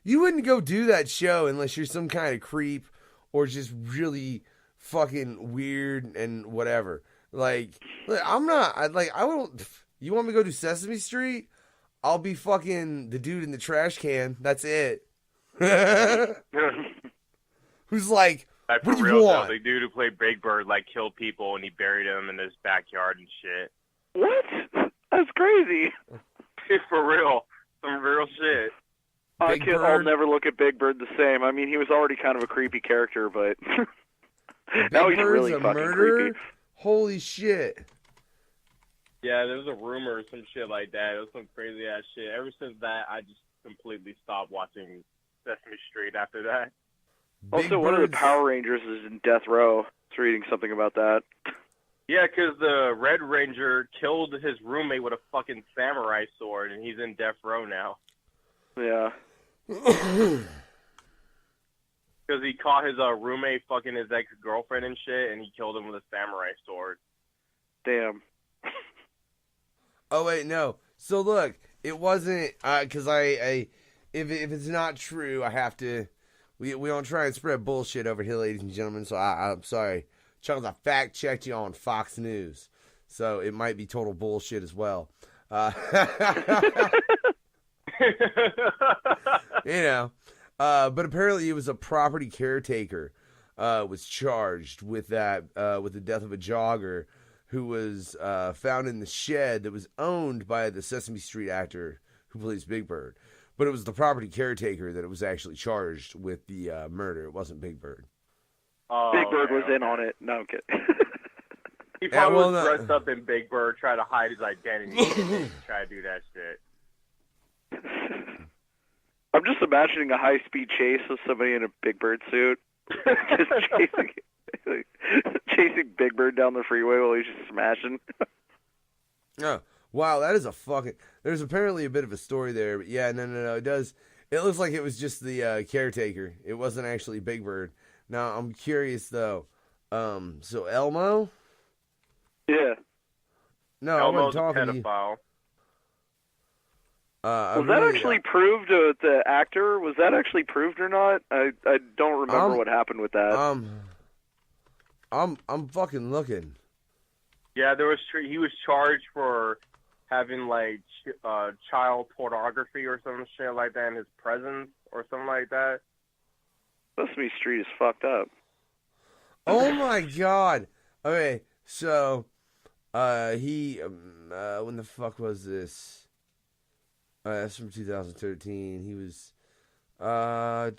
you wouldn't go do that show unless you're some kind of creep or just really fucking weird and whatever. Like I'm not. I don't. You want me to go do Sesame Street? I'll be fucking the dude in the trash can. That's it. Who's like, Like, what for do you real, want? though, the dude who played Big Bird, like, killed people and he buried them in his backyard and shit. What? That's crazy. For real. Some real shit. Big I'll Bird? never look at Big Bird the same. I mean, he was already kind of a creepy character, but now Big he's Bird's really a fucking murderer? creepy. Holy shit. Yeah, there was a rumor or some shit like that. It was some crazy ass shit. Ever since that, I just completely stopped watching Sesame Street after that. Big Also, one of the Bird's- Power Rangers is in death row. I was reading something about that. Yeah, 'cause the Red Ranger killed his roommate with a fucking samurai sword, and he's in death row now. Yeah. 'Cause he caught his roommate fucking his ex-girlfriend and shit, and he killed him with a samurai sword. Damn. Oh wait, no. So look, it wasn't because if it's not true, I have to. We don't try and spread bullshit over here, ladies and gentlemen. So I'm sorry, Chuckles. I fact checked you on Fox News, so it might be total bullshit as well. You know, but apparently it was a property caretaker was charged with that with the death of a jogger who was found in the shed that was owned by the Sesame Street actor who plays Big Bird. But it was the property caretaker that it was actually charged with the murder. It wasn't Big Bird. Oh, Big Bird okay, was in okay. on it. No, I'm kidding. He probably well, was no. dressed up in Big Bird, trying to hide his identity, and try to do that shit. I'm just imagining a high-speed chase of somebody in a Big Bird suit, just chasing Big Bird down the freeway while he's just smashing. Oh, wow, that is a fucking... There's apparently a bit of a story there, but yeah, no, it does... It looks like it was just the caretaker. It wasn't actually Big Bird. Now, I'm curious, though. So Elmo? Yeah. No, I Elmo's wasn't a talking to you. pedophile. Was that actually proved, the actor? Was that actually proved or not? I don't remember what happened with that. I'm fucking looking. Yeah, he was charged for having like child pornography or some shit like that in his presence or something like that. Sesame Street is fucked up. Oh my god. Okay, so he when the fuck was this? That's from 2013. He was all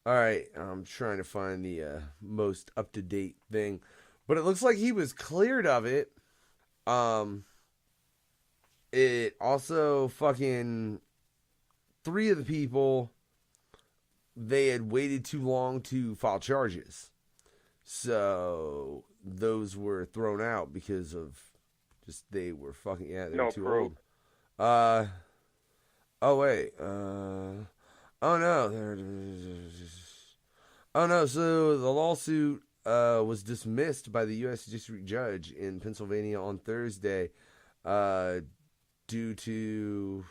right, I'm trying to find the most up-to-date thing. But it looks like he was cleared of it. It also fucking 3 of the people, they had waited too long to file charges. So those were thrown out because of just they were fucking they were too proof. old. Oh wait. Oh no. Oh no, so the lawsuit was dismissed by the U.S. District Judge in Pennsylvania on Thursday due to...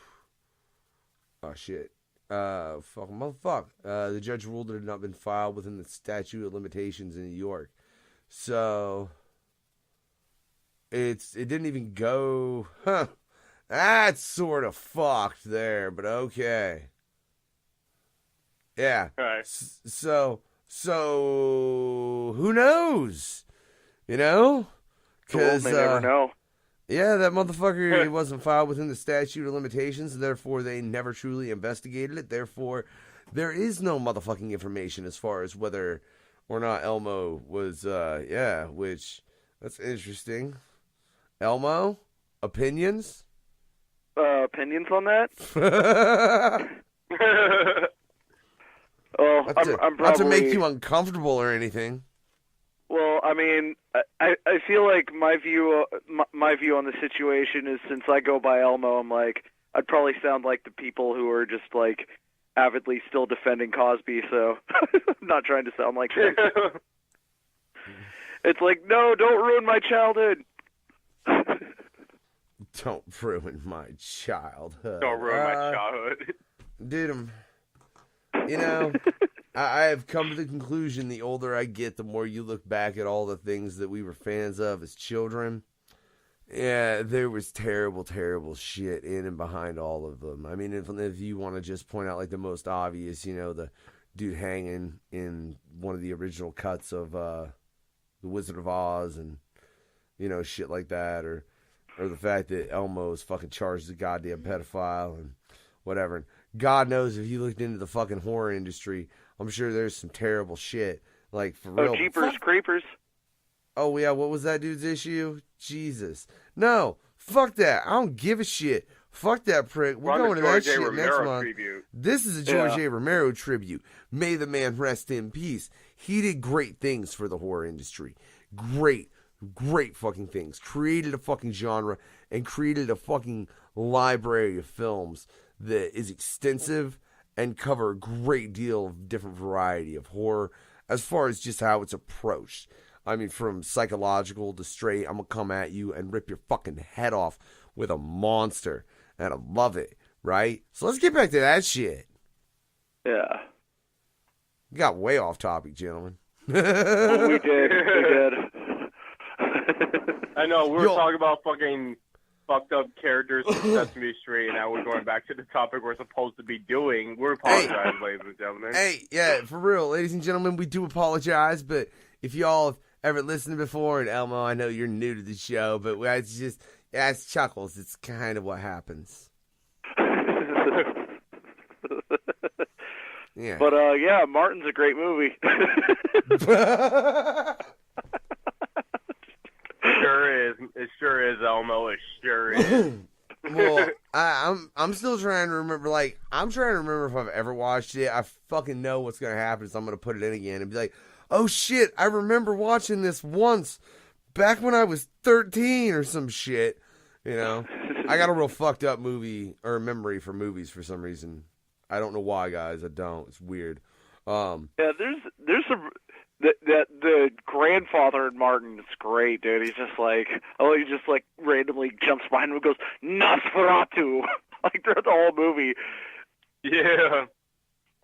Oh, shit. The judge ruled it had not been filed within the statute of limitations in New York. So, it didn't even go... Huh. That's sort of fucked there, but okay. Yeah. Right. So who knows? You know? Because they never know. Yeah, that motherfucker, it wasn't filed within the statute of limitations, and therefore they never truly investigated it. Therefore, there is no motherfucking information as far as whether or not Elmo was, which, that's interesting. Elmo? Opinions? Opinions on that? I'm probably... Not to make you uncomfortable or anything. Well, I mean, I feel like my view on the situation is, since I go by Elmo, I'm like, I'd probably sound like the people who are just like avidly still defending Cosby, so I'm not trying to sound like him. It's like, no, don't ruin my childhood. Don't ruin my childhood. Don't ruin my childhood. Dude, you know, I have come to the conclusion the older I get, the more you look back at all the things that we were fans of as children. Yeah, there was terrible, terrible shit in and behind all of them. I mean, if you want to just point out like the most obvious, you know, the dude hanging in one of the original cuts of The Wizard of Oz and, you know, shit like that, or the fact that Elmo is fucking charged as a goddamn pedophile and whatever. And God knows if you looked into the fucking horror industry, I'm sure there's some terrible shit. Like, for real. Oh, Jeepers Creepers. Oh, yeah, what was that dude's issue? Jesus. No, fuck that. I don't give a shit. Fuck that prick. We're going to that shit next month. Tribute. This is a George A. Romero tribute. May the man rest in peace. He did great things for the horror industry. Great fucking things. Created a fucking genre and created a fucking library of films that is extensive and cover a great deal of different variety of horror as far as just how it's approached. I mean, from psychological to straight, I'm going to come at you and rip your fucking head off with a monster. And I love it, right? So let's get back to that shit. Yeah. We got way off topic, gentlemen. Well, we did. I know, we were talking about fucking fucked up characters from Sesame Street, and now we're going back to the topic we're supposed to be doing. We're apologizing, ladies and gentlemen. Hey, yeah, for real, ladies and gentlemen, we do apologize, but if y'all have ever listened before, and Elmo, I know you're new to the show, but it's just, it's Chuckles. It's kind of what happens. Yeah. But, yeah, Martin's a great movie. Sure is. It sure is, Elmo. It sure is. Well, I'm still trying to remember. Like, I'm trying to remember if I've ever watched it. I fucking know what's gonna happen, so I'm gonna put it in again and be like, "Oh shit! I remember watching this once back when I was 13 or some shit." You know, I got a real fucked up movie or memory for movies for some reason. I don't know why, guys. I don't. It's weird. Yeah, there's some. The grandfather in Martin is great, dude. He's just like, he just like randomly jumps behind him and goes, Nosferatu, like throughout the whole movie. Yeah.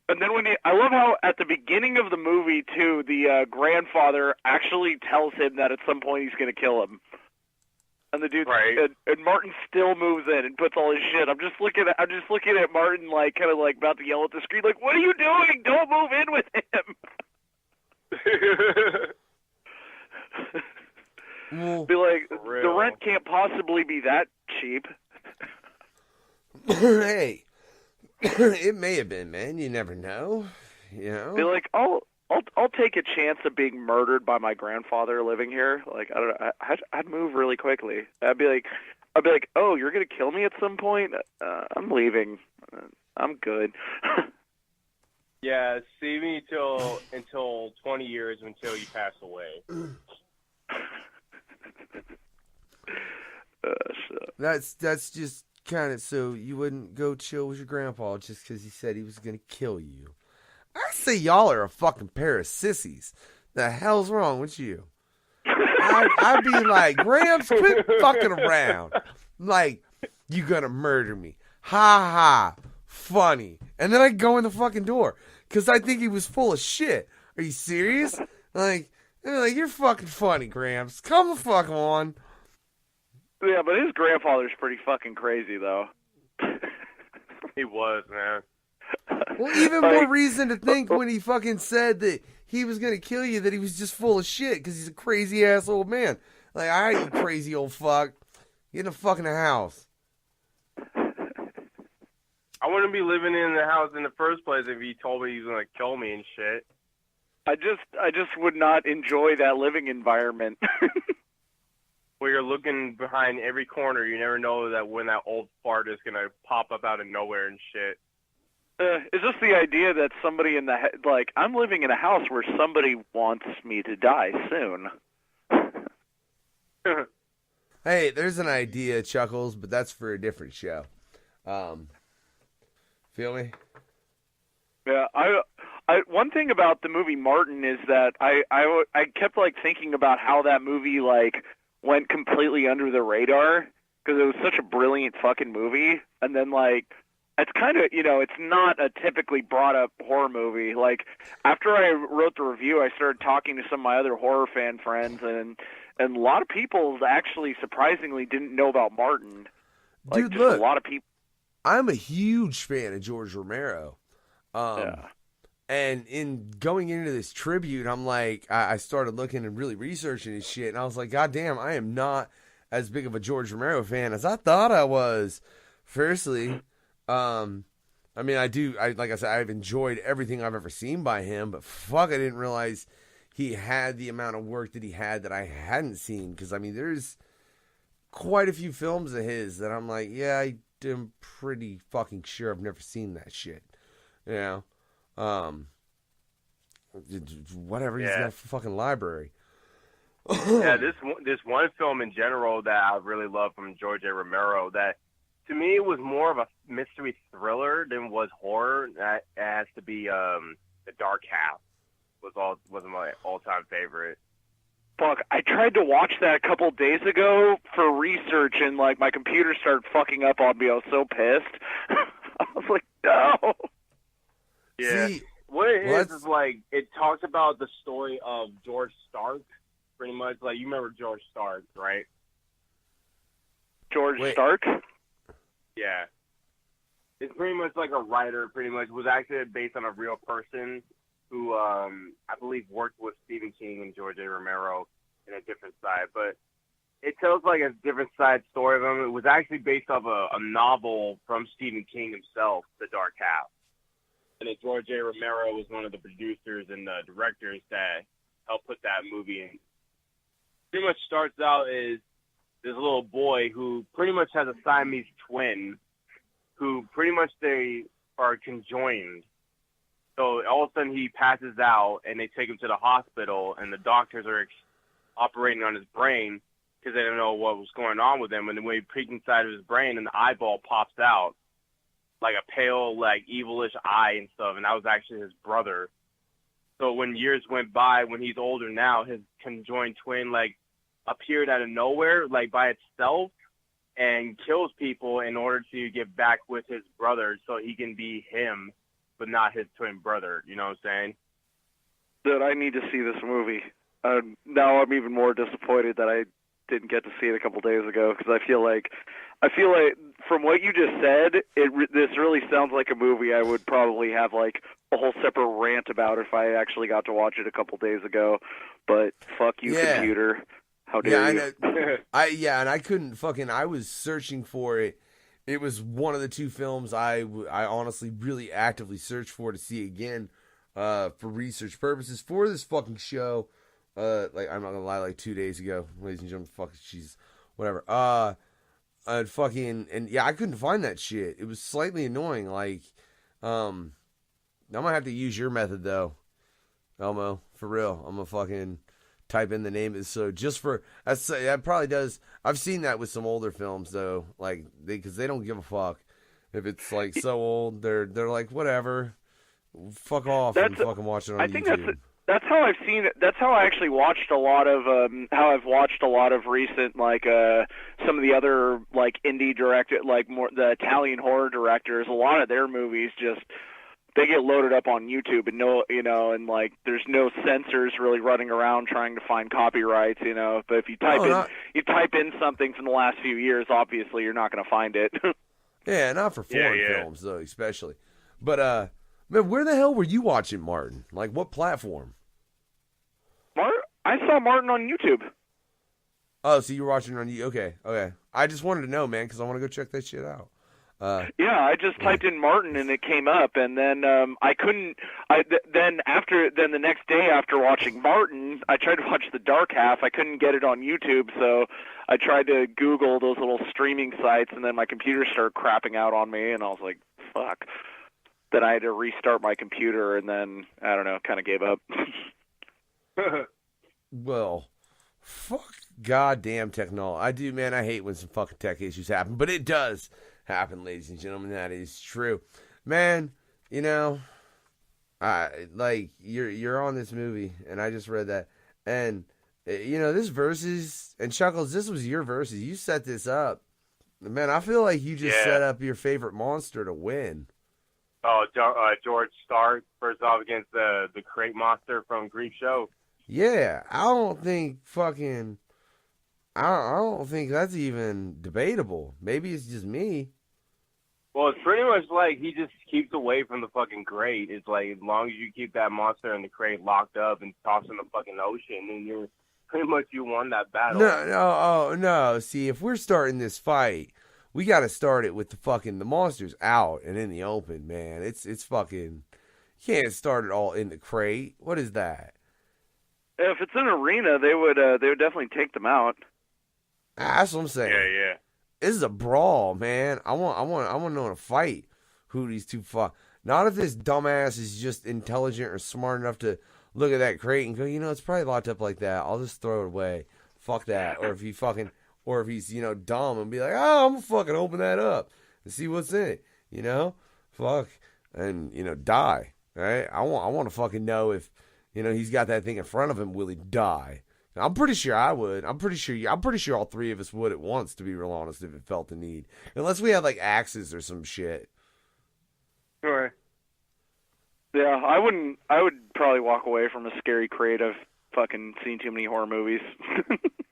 And then I love how at the beginning of the movie too, the grandfather actually tells him that at some point he's going to kill him. And the dude, right. and Martin still moves in and puts all his shit. I'm just looking at Martin like kind of like about to yell at the screen, like, "What are you doing? Don't move in with him." Be like, the rent can't possibly be that cheap. Hey, it may have been, man. You never know. You know. Be like, I'll take a chance of being murdered by my grandfather living here. Like, I don't know. I'd move really quickly. I'd be like, oh, you're gonna kill me at some point? I'm leaving. I'm good. Yeah, see me until 20 years until you pass away. That's just kind of so you wouldn't go chill with your grandpa just because he said he was gonna kill you. I say y'all are a fucking pair of sissies. The hell's wrong with you? I'd be like, Gramps, quit fucking around. Like, you gonna murder me? Ha ha, funny. And then I go in the fucking door because I think he was full of shit. Are you serious? Like, you're fucking funny, Gramps. Come the fuck on. Yeah, but his grandfather's pretty fucking crazy, though. He was, man. Well, even more reason to think when he fucking said that he was going to kill you that he was just full of shit because he's a crazy ass old man. Like, all right, you crazy old fuck. Get in the fucking house. I wouldn't be living in the house in the first place if he told me he was going to kill me and shit. I just would not enjoy that living environment. Where you're looking behind every corner, you never know that when that old fart is going to pop up out of nowhere and shit. It's just the idea that somebody I'm living in a house where somebody wants me to die soon. Hey, there's an idea, Chuckles, but that's for a different show. Feel me? Yeah, I one thing about the movie Martin is that I kept like thinking about how that movie like went completely under the radar because it was such a brilliant fucking movie, and then like it's kind of, you know, it's not a typically brought up horror movie. Like after I wrote the review, I started talking to some of my other horror fan friends, and a lot of people actually surprisingly didn't know about Martin. Like, Dude, just look, a lot of people. I'm a huge fan of George Romero. Yeah. And in going into this tribute, I'm like, I started looking and really researching his shit, and I was like, God damn, I am not as big of a George Romero fan as I thought I was. Firstly, I mean, like I said, I've enjoyed everything I've ever seen by him, but fuck, I didn't realize he had the amount of work that he had that I hadn't seen. Because, I mean, there's quite a few films of his that I'm like, yeah, I'm pretty fucking sure I've never seen that shit. You know? Whatever, he's got a fucking library. Yeah, this one film in general that I really love from George A. Romero, that to me it was more of a mystery thriller than was horror. That has to be The Dark Half was my all-time favorite. Fuck, I tried to watch that a couple days ago for research, and like my computer started fucking up on me. I was so pissed. I was like, no. Yeah. See, what it is like, it talks about the story of George Stark, pretty much. Like, you remember George Stark, right? George Stark? Yeah. It's pretty much like a writer, pretty much. It was actually based on a real person who, I believe, worked with Stephen King and George A. Romero in a different side. But it tells, like, a different side story of him. It was actually based off a novel from Stephen King himself, The Dark Half. And then George A. Romero was one of the producers and the directors that helped put that movie in. Pretty much starts out as this little boy who pretty much has a Siamese twin who pretty much they are conjoined. So all of a sudden he passes out and they take him to the hospital and the doctors are operating on his brain because they don't know what was going on with him. And then when he peek inside of his brain and the eyeball pops out, like a pale, like, evilish eye and stuff, and that was actually his brother. So when years went by, when he's older now, his conjoined twin, like, appeared out of nowhere, like, by itself, and kills people in order to get back with his brother so he can be him, but not his twin brother. You know what I'm saying? Dude, I need to see this movie. Now I'm even more disappointed that I didn't get to see it a couple days ago, because I feel like from what you just said, this really sounds like a movie I would probably have like a whole separate rant about if I actually got to watch it a couple days ago. But fuck you, computer. How dare you? And I couldn't fucking. I was searching for it. It was one of the two films I honestly really actively searched for to see again, for research purposes for this fucking show. Like, I'm not gonna lie, like 2 days ago, ladies and gentlemen, fuck, she's whatever. I couldn't find that shit. It was slightly annoying. Like, I'm gonna have to use your method though, Elmo, for real. I'm gonna fucking type in the name. So just for that probably does. I've seen that with some older films though, like because they don't give a fuck if it's like so old. They're like whatever, fuck off and fucking watch it on YouTube. That's how I've seen it. That's how I actually watched a lot of recent, like some of the other like indie directed, like more the Italian horror directors. A lot of their movies just they get loaded up on YouTube, and and like there's no censors really running around trying to find copyrights, But if you type in something from the last few years, obviously you're not going to find it. Yeah, not for foreign films though, especially. But man, where the hell were you watching Martin? Like, what platform? I saw Martin on YouTube. Oh, so you were watching it on YouTube? Okay. I just wanted to know, man, because I want to go check that shit out. I just typed in Martin and it came up, and then I couldn't. Then the next day after watching Martin, I tried to watch The Dark Half. I couldn't get it on YouTube, so I tried to Google those little streaming sites, and then my computer started crapping out on me, and I was like, fuck. Then I had to restart my computer, and then, I don't know, kind of gave up. Well, fuck goddamn technology. I hate when some fucking tech issues happen, but it does happen, ladies and gentlemen. That is true. Man, Like you're on this movie, and I just read that, and this versus and Chuckles. This was your versus. You set this up, man. I feel like you just set up your favorite monster to win. Oh, George Stark first off against the crate monster from Grief Show. Yeah, I don't think that's even debatable. Maybe it's just me. Well, it's pretty much like he just keeps away from the fucking crate. It's like as long as you keep that monster in the crate locked up and tossed in the fucking ocean, then you're pretty much you won that battle. No. See, if we're starting this fight, we got to start it with the monster's out and in the open, man. It's fucking. You can't start it all in the crate. What is that? If it's an arena, they would definitely take them out. That's what I'm saying. Yeah. This is a brawl, man. I want to know in a fight who these two fuck. Not if this dumbass is just intelligent or smart enough to look at that crate and go, it's probably locked up like that. I'll just throw it away. Fuck that. Or if he's dumb and be like, I'm gonna fucking open that up and see what's in it. Fuck and die. Right? I want to fucking know if he's got that thing in front of him. Will he die? I'm pretty sure I would. I'm pretty sure all three of us would at once, to be real honest, if it felt the need. Unless we had like axes or some shit. Sure. Yeah, I would probably walk away from a scary crate. I've fucking seen too many horror movies.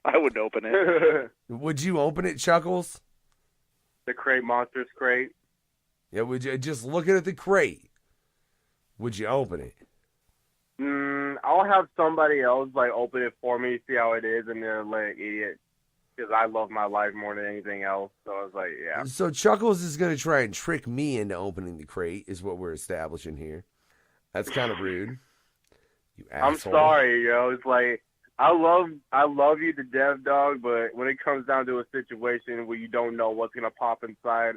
I wouldn't open it. Would you open it, Chuckles? The crate monster's crate? Yeah, would you just looking at the crate? Would you open it? I'll have somebody else open it for me, see how it is, and then like idiot, because I love my life more than anything else. So I was like, yeah. So Chuckles is gonna try and trick me into opening the crate, is what we're establishing here. That's kind of rude. You asshole. I'm sorry, It's like I love you to death, dog. But when it comes down to a situation where you don't know what's gonna pop inside,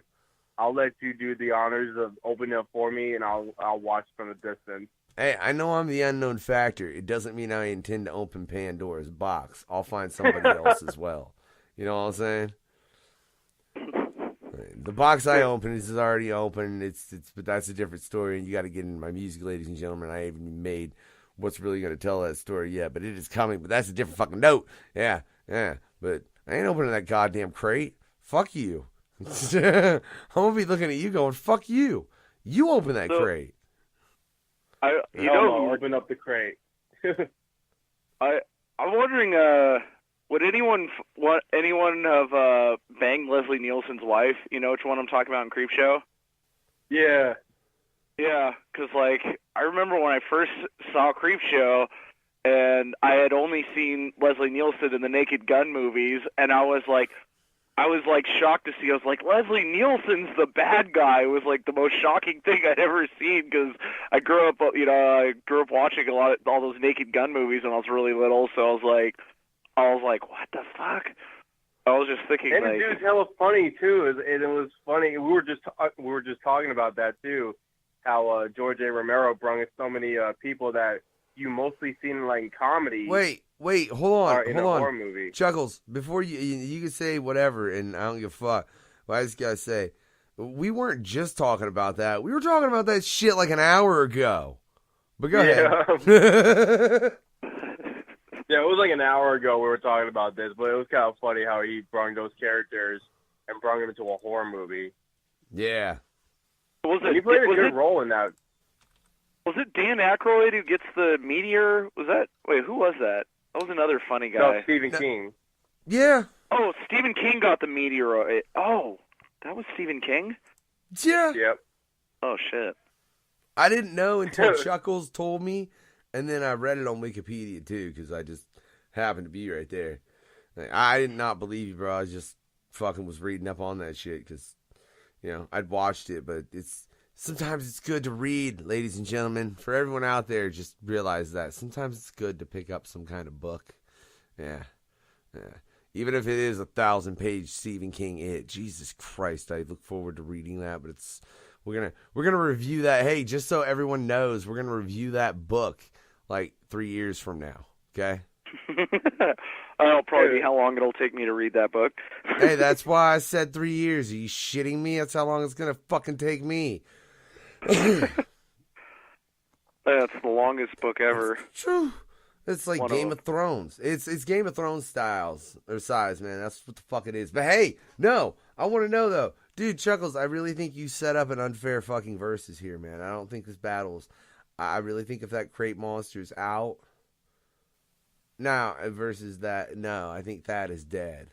I'll let you do the honors of opening it for me, and I'll watch from a distance. Hey, I know I'm the unknown factor. It doesn't mean I intend to open Pandora's box. I'll find somebody else as well. You know what I'm saying? The box I open is already open. But that's a different story, and you got to get into my music, ladies and gentlemen. I haven't made what's really going to tell that story yet, but it is coming. But that's a different fucking note. Yeah. But I ain't opening that goddamn crate. Fuck you. I'm gonna be looking at you going, "Fuck you." You open that crate. Open up the crate. I'm wondering, would anyone have banged Leslie Nielsen's wife? You know which one I'm talking about in Creep Show? Yeah. Yeah, because I remember when I first saw Creep Show, and I had only seen Leslie Nielsen in the Naked Gun movies, and I was shocked to see. I was like, Leslie Nielsen's the bad guy. It was the most shocking thing I'd ever seen because I grew up watching all those Naked Gun movies when I was really little. So I was like, what the fuck? I was just thinking. And the dude's hella funny too. And it was funny. We were just talking about that too. How George A. Romero brought in so many people that you mostly seen in comedy. Wait, hold on. Horror movie. Chuckles, before you can say whatever, and I don't give a fuck, but I just gotta say, we weren't just talking about that. We were talking about that shit an hour ago. But go ahead. Yeah, it was an hour ago we were talking about this, but it was kind of funny how he brought those characters and brought them into a horror movie. Yeah. He played a good role in that. Was it Dan Aykroyd who gets the meteor? Who was that? That was another funny guy. No, Stephen King. Yeah. Oh, Stephen King got the meteor. Oh, that was Stephen King? Yeah. Yep. Oh, shit. I didn't know until Chuckles told me, and then I read it on Wikipedia, too, because I just happened to be right there. I did not believe you, bro. I just fucking was reading up on that shit, because, I'd watched it, but sometimes it's good to read, ladies and gentlemen. For everyone out there, just realize that. Sometimes it's good to pick up some kind of book. Yeah. Even if it is a 1,000-page Stephen King Jesus Christ, I look forward to reading that. But we're gonna review that. Hey, just so everyone knows, we're gonna review that book 3 years from now. Okay. That'll probably be how long it'll take me to read that book. Hey, that's why I said 3 years. Are you shitting me? That's how long it's gonna fucking take me. That's the longest book ever. True. It's like One of Game of Thrones. It's Game of Thrones styles or size, man. That's what the fuck it is. But hey, no, I want to know though, dude, Chuckles. I really think you set up an unfair fucking versus here, man. I don't think this battles. I really think if that crepe monster's out now versus that, no, I think that is dead.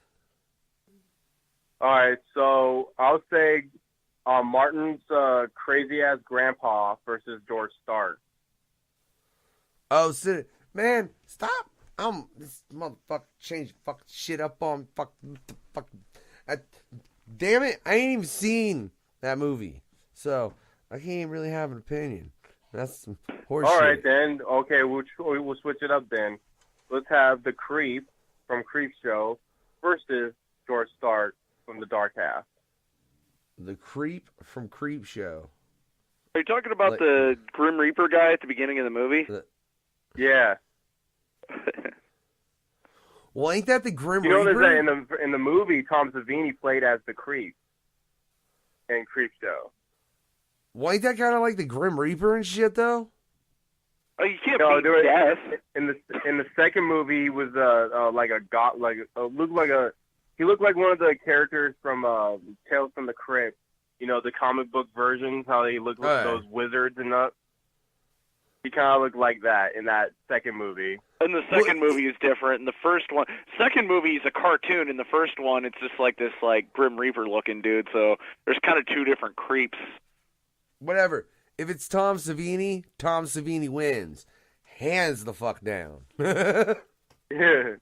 All right, so I'll say Martin's crazy ass grandpa versus George Stark. Oh, so, man, stop! This motherfucker changed fucking shit up on fuck. Damn it! I ain't even seen that movie, so I can't even really have an opinion. That's some horse shit. All right, then. Okay, we'll switch it up then. Let's have the Creep from Creepshow versus George Stark from The Dark Half. The Creep from Creepshow. Are you talking about the Grim Reaper guy at the beginning of the movie? Yeah. Well, ain't that the Grim You know Reaper? that in the movie, Tom Savini played as the Creep in Creepshow. Well, ain't that kind of like the Grim Reaper and shit, though? Oh, you can't No, beat death. in the second movie, he was like a god, he looked like one of the characters from Tales from the Crypt. You know, the comic book versions, how they look like those wizards and that. He kind of looked like that in that second movie. And the second movie is different. In the first one, second movie is a cartoon. In the first one, it's just like this like Grim Reaper looking dude. So there's kind of two different creeps. Whatever. If it's Tom Savini wins. Hands the fuck down. Yeah.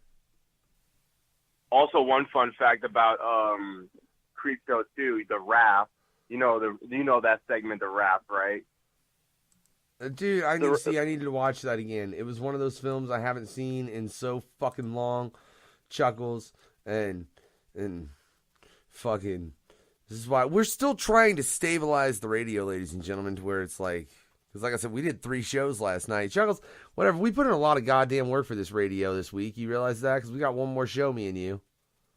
Also, one fun fact about Creepshow 2, the Raft. You know that segment, the Raft, right? Dude, I needed to watch that again. It was one of those films I haven't seen in so fucking long. Chuckles and fucking. This is why we're still trying to stabilize the radio, ladies and gentlemen, to where it's like, because like I said, we did 3 shows last night. Chuckles, whatever. We put in a lot of goddamn work for this radio this week. You realize that? Because we got one more show, me and you.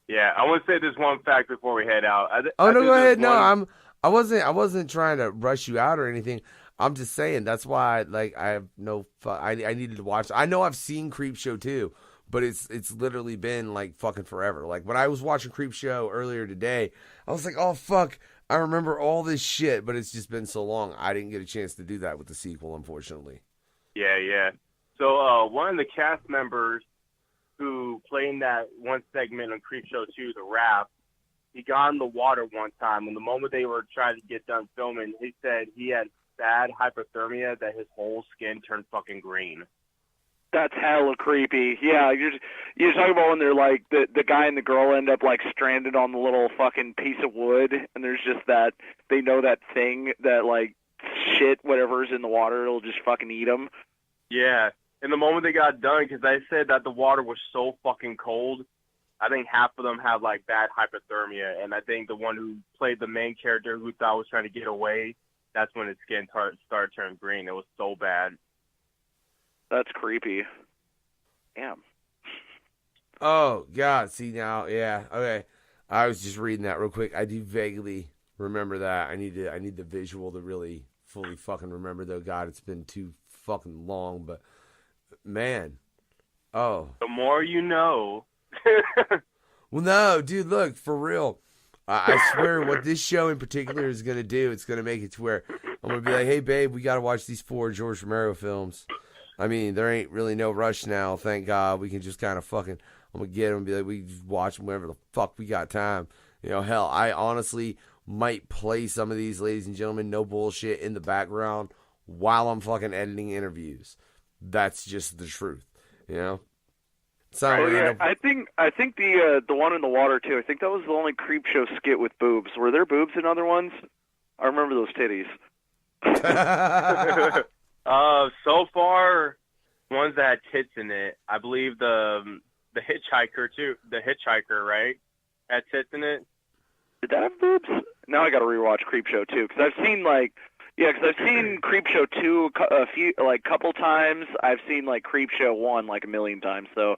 Yeah, I want to say this one fact before we head out. Go ahead. No, I wasn't trying to rush you out or anything. I'm just saying that's why, like, I have no. I needed to watch. I know I've seen Creepshow too, but it's literally been like fucking forever. Like when I was watching Creepshow earlier today, I was like, oh fuck, I remember all this shit, but it's just been so long. I didn't get a chance to do that with the sequel, unfortunately. Yeah. So one of the cast members who played in that one segment on Creepshow 2, The Raft, he got in the water one time, and the moment they were trying to get done filming, he said he had bad hypothermia that his whole skin turned fucking green. That's hella creepy. Yeah, you're talking about when they're like the guy and the girl end up like stranded on the little fucking piece of wood, and there's just that they know that thing that like shit whatever's in the water it'll just fucking eat them. Yeah, and the moment they got done, because they said that the water was so fucking cold, I think half of them had like bad hypothermia, and I think the one who played the main character who thought was trying to get away, that's when his skin started turning green. It was so bad. That's creepy. Damn. Oh God! See now, yeah. Okay, I was just reading that real quick. I do vaguely remember that. I need the visual to really fully fucking remember though. God, it's been too fucking long. But man, oh. The more you know. Well, no, dude. Look, for real. I swear, what this show in particular is gonna do, it's gonna make it to where I'm gonna be like, hey, babe, we gotta watch these 4 George Romero films. I mean, there ain't really no rush now, thank God. We can just kind of fucking, I'm going to get them and be like, we just watch them whenever the fuck we got time. You know, hell, I honestly might play some of these, ladies and gentlemen, no bullshit, in the background while I'm fucking editing interviews. That's just the truth, you know? I think the one in the water, too, I think that was the only Creepshow skit with boobs. Were there boobs in other ones? I remember those titties. So far, ones that had tits in it. I believe the hitchhiker too. The hitchhiker, right? Had tits in it. Did that have boobs? Now I got to rewatch Creepshow 2 because I've seen Creepshow 2 a couple times. I've seen like Creepshow 1 like a million times. So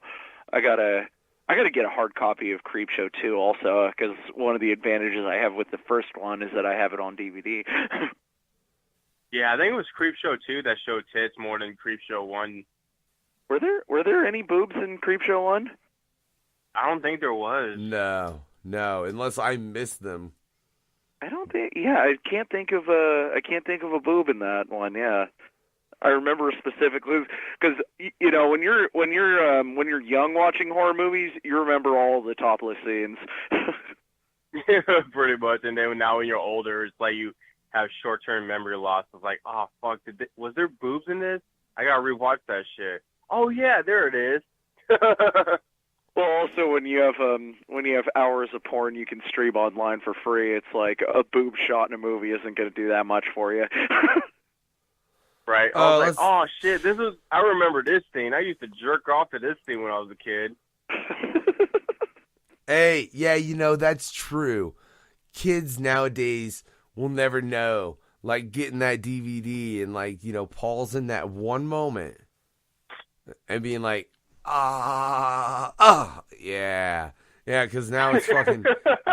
I gotta get a hard copy of Creepshow 2 also because one of the advantages I have with the first one is that I have it on DVD. Yeah, I think it was Creepshow 2 that showed tits more than Creepshow 1. Were there any boobs in Creepshow 1? I don't think there was. No, unless I missed them. I don't think. Yeah, I can't think of a boob in that one. Yeah, I remember specifically because you know when you're young watching horror movies, you remember all the topless scenes. Pretty much, and then now when you're older, it's like you have short-term memory loss. It's like, oh fuck, was there boobs in this? I gotta rewatch that shit. Oh yeah, there it is. Well, also when you have hours of porn you can stream online for free, it's like a boob shot in a movie isn't going to do that much for you. Right. I was like, oh shit, I remember this scene. I used to jerk off to this scene when I was a kid. Hey, yeah, you know, that's true. Kids nowadays will never know. Like getting that DVD and like, you know, pausing that one moment and being like, yeah, because now it's fucking,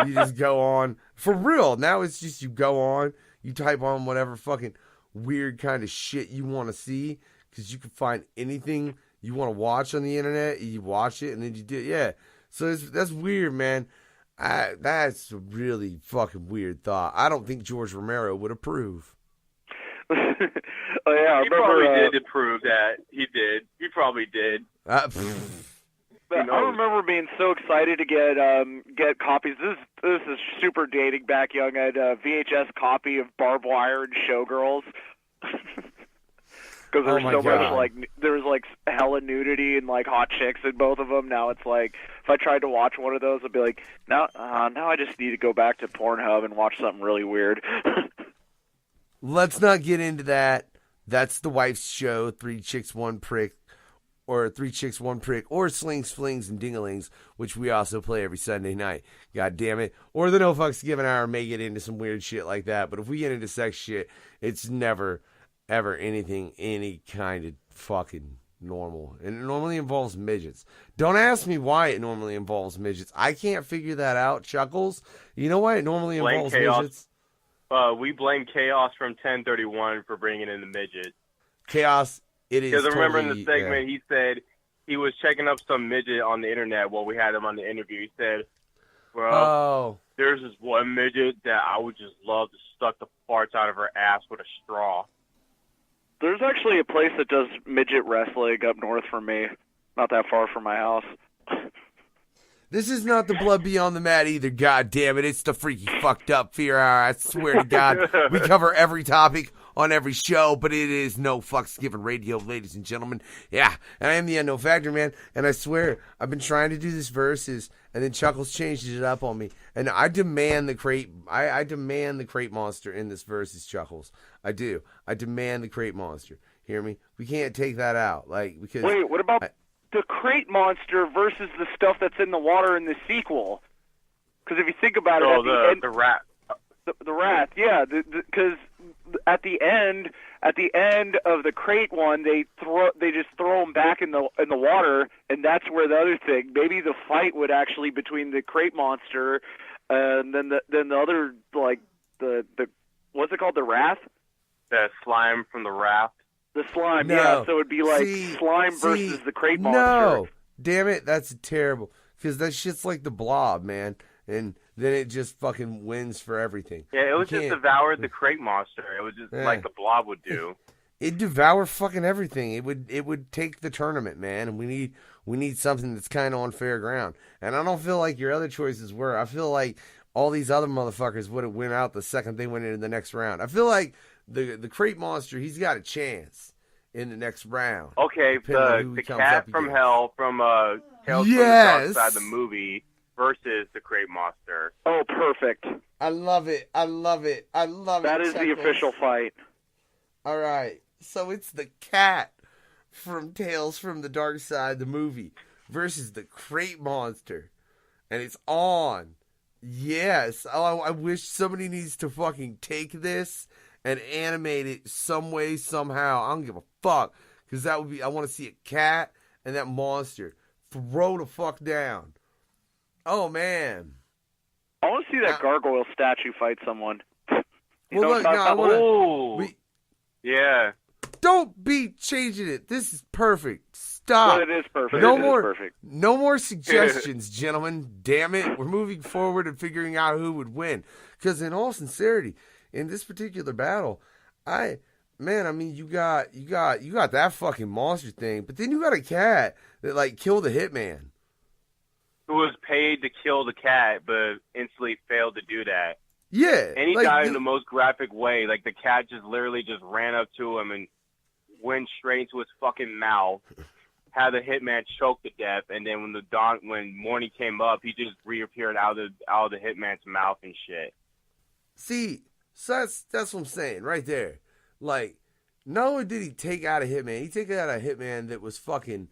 you just go on, for real, now it's just you go on, you type on whatever fucking weird kind of shit you want to see, because you can find anything you want to watch on the internet, you watch it, and then you do it, yeah, so that's weird, man. That's a really fucking weird thought. I don't think George Romero would approve. Oh yeah, he probably did approve that. He did. He probably did. I remember being so excited to get copies. This is super dating back young. I had a VHS copy of Barbed Wire and Showgirls. Because there was like hella nudity and like hot chicks in both of them. Now it's like if I tried to watch one of those, I'd be like, now I just need to go back to Pornhub and watch something really weird. Let's not get into that. That's the wife's show, 3 Chicks, 1 Prick, or 3 Chicks, 1 Prick, or Slings, Flings, and Dingalings, which we also play every Sunday night. God damn it. Or the No Fucks Given Hour may get into some weird shit like that, but if we get into sex shit, it's never, ever anything, any kind of fucking normal. And it normally involves midgets. Don't ask me why it normally involves midgets. I can't figure that out, Chuckles. You know why it normally involves midgets? We blame Chaos from 1031 for bringing in the midget. Chaos, it is. Because I remember in the segment, yeah. He said he was checking up some midget on the internet while we had him on the interview. He said, well, there's this one midget that I would just love to suck the farts out of her ass with a straw. There's actually a place that does midget wrestling up north from me, not that far from my house. This is not the Blood Beyond the Mat either, god damn it. It's the Freaky Fucked Up Fear Hour. I swear to God, we cover every topic on every show, but it is No Fucks Given Radio, ladies and gentlemen. Yeah, and I am the Unknown Factor, man, and I swear, I've been trying to do this verses, and then Chuckles changed it up on me, and I demand the crate, I demand the crate monster in this verses, Chuckles. I do. I demand the crate monster. Hear me? We can't take that out, like, because... Wait, what about... the crate monster versus the stuff that's in the water in the sequel? Because if you think about it, the rat, the rat, yeah, because at the end of the crate one, they just throw them back in the water, and that's where the other thing. Maybe the fight would actually between the crate monster and then the other, like the what's it called, the wrath? The slime from the raft. The slime, no. yeah. So it'd be like slime versus the crate monster. No, damn it, that's terrible. Because that shit's like the Blob, man, and then it just fucking wins for everything. Yeah, it was just devoured the crate monster. It was just like the Blob would do. It'd devour fucking everything. It would take the tournament, man, and we need something that's kind of on fair ground. And I don't feel like your other choices were. I feel like all these other motherfuckers would have went out the second they went into the next round. I feel like the crate monster, he's got a chance in the next round. Okay, the cat from hell from Tales from the Dark Side, the movie, versus the crate monster. Oh, perfect. I love it. I love it. I love it. That is the official fight. All right. So it's the cat from Tales from the Dark Side, the movie, versus the crate monster. And it's on. Yes. Oh, I wish somebody needs to fucking take this and animate it some way, somehow. I don't give a fuck. Because that would be, I want to see a cat and that monster throw the fuck down. Oh, man. I want to see that gargoyle statue fight someone. Well, look, no, I want to... Yeah. Don't be changing it. This is perfect. Stop. Well, it is perfect. No It is more, perfect. no more suggestions, gentlemen. Damn it. We're moving forward and figuring out who would win. Because in all sincerity, in this particular battle, you got that fucking monster thing, but then you got a cat that like killed a hitman. Who was paid to kill the cat, but instantly failed to do that. Yeah. And he like, died in the most graphic way. Like, the cat just literally just ran up to him and went straight into his fucking mouth, had the hitman choke to death, and then when morning came up, he just reappeared out of the hitman's mouth and shit. See, so that's what I'm saying right there. Like, not only did he take out a hitman, he took out a hitman that was fucking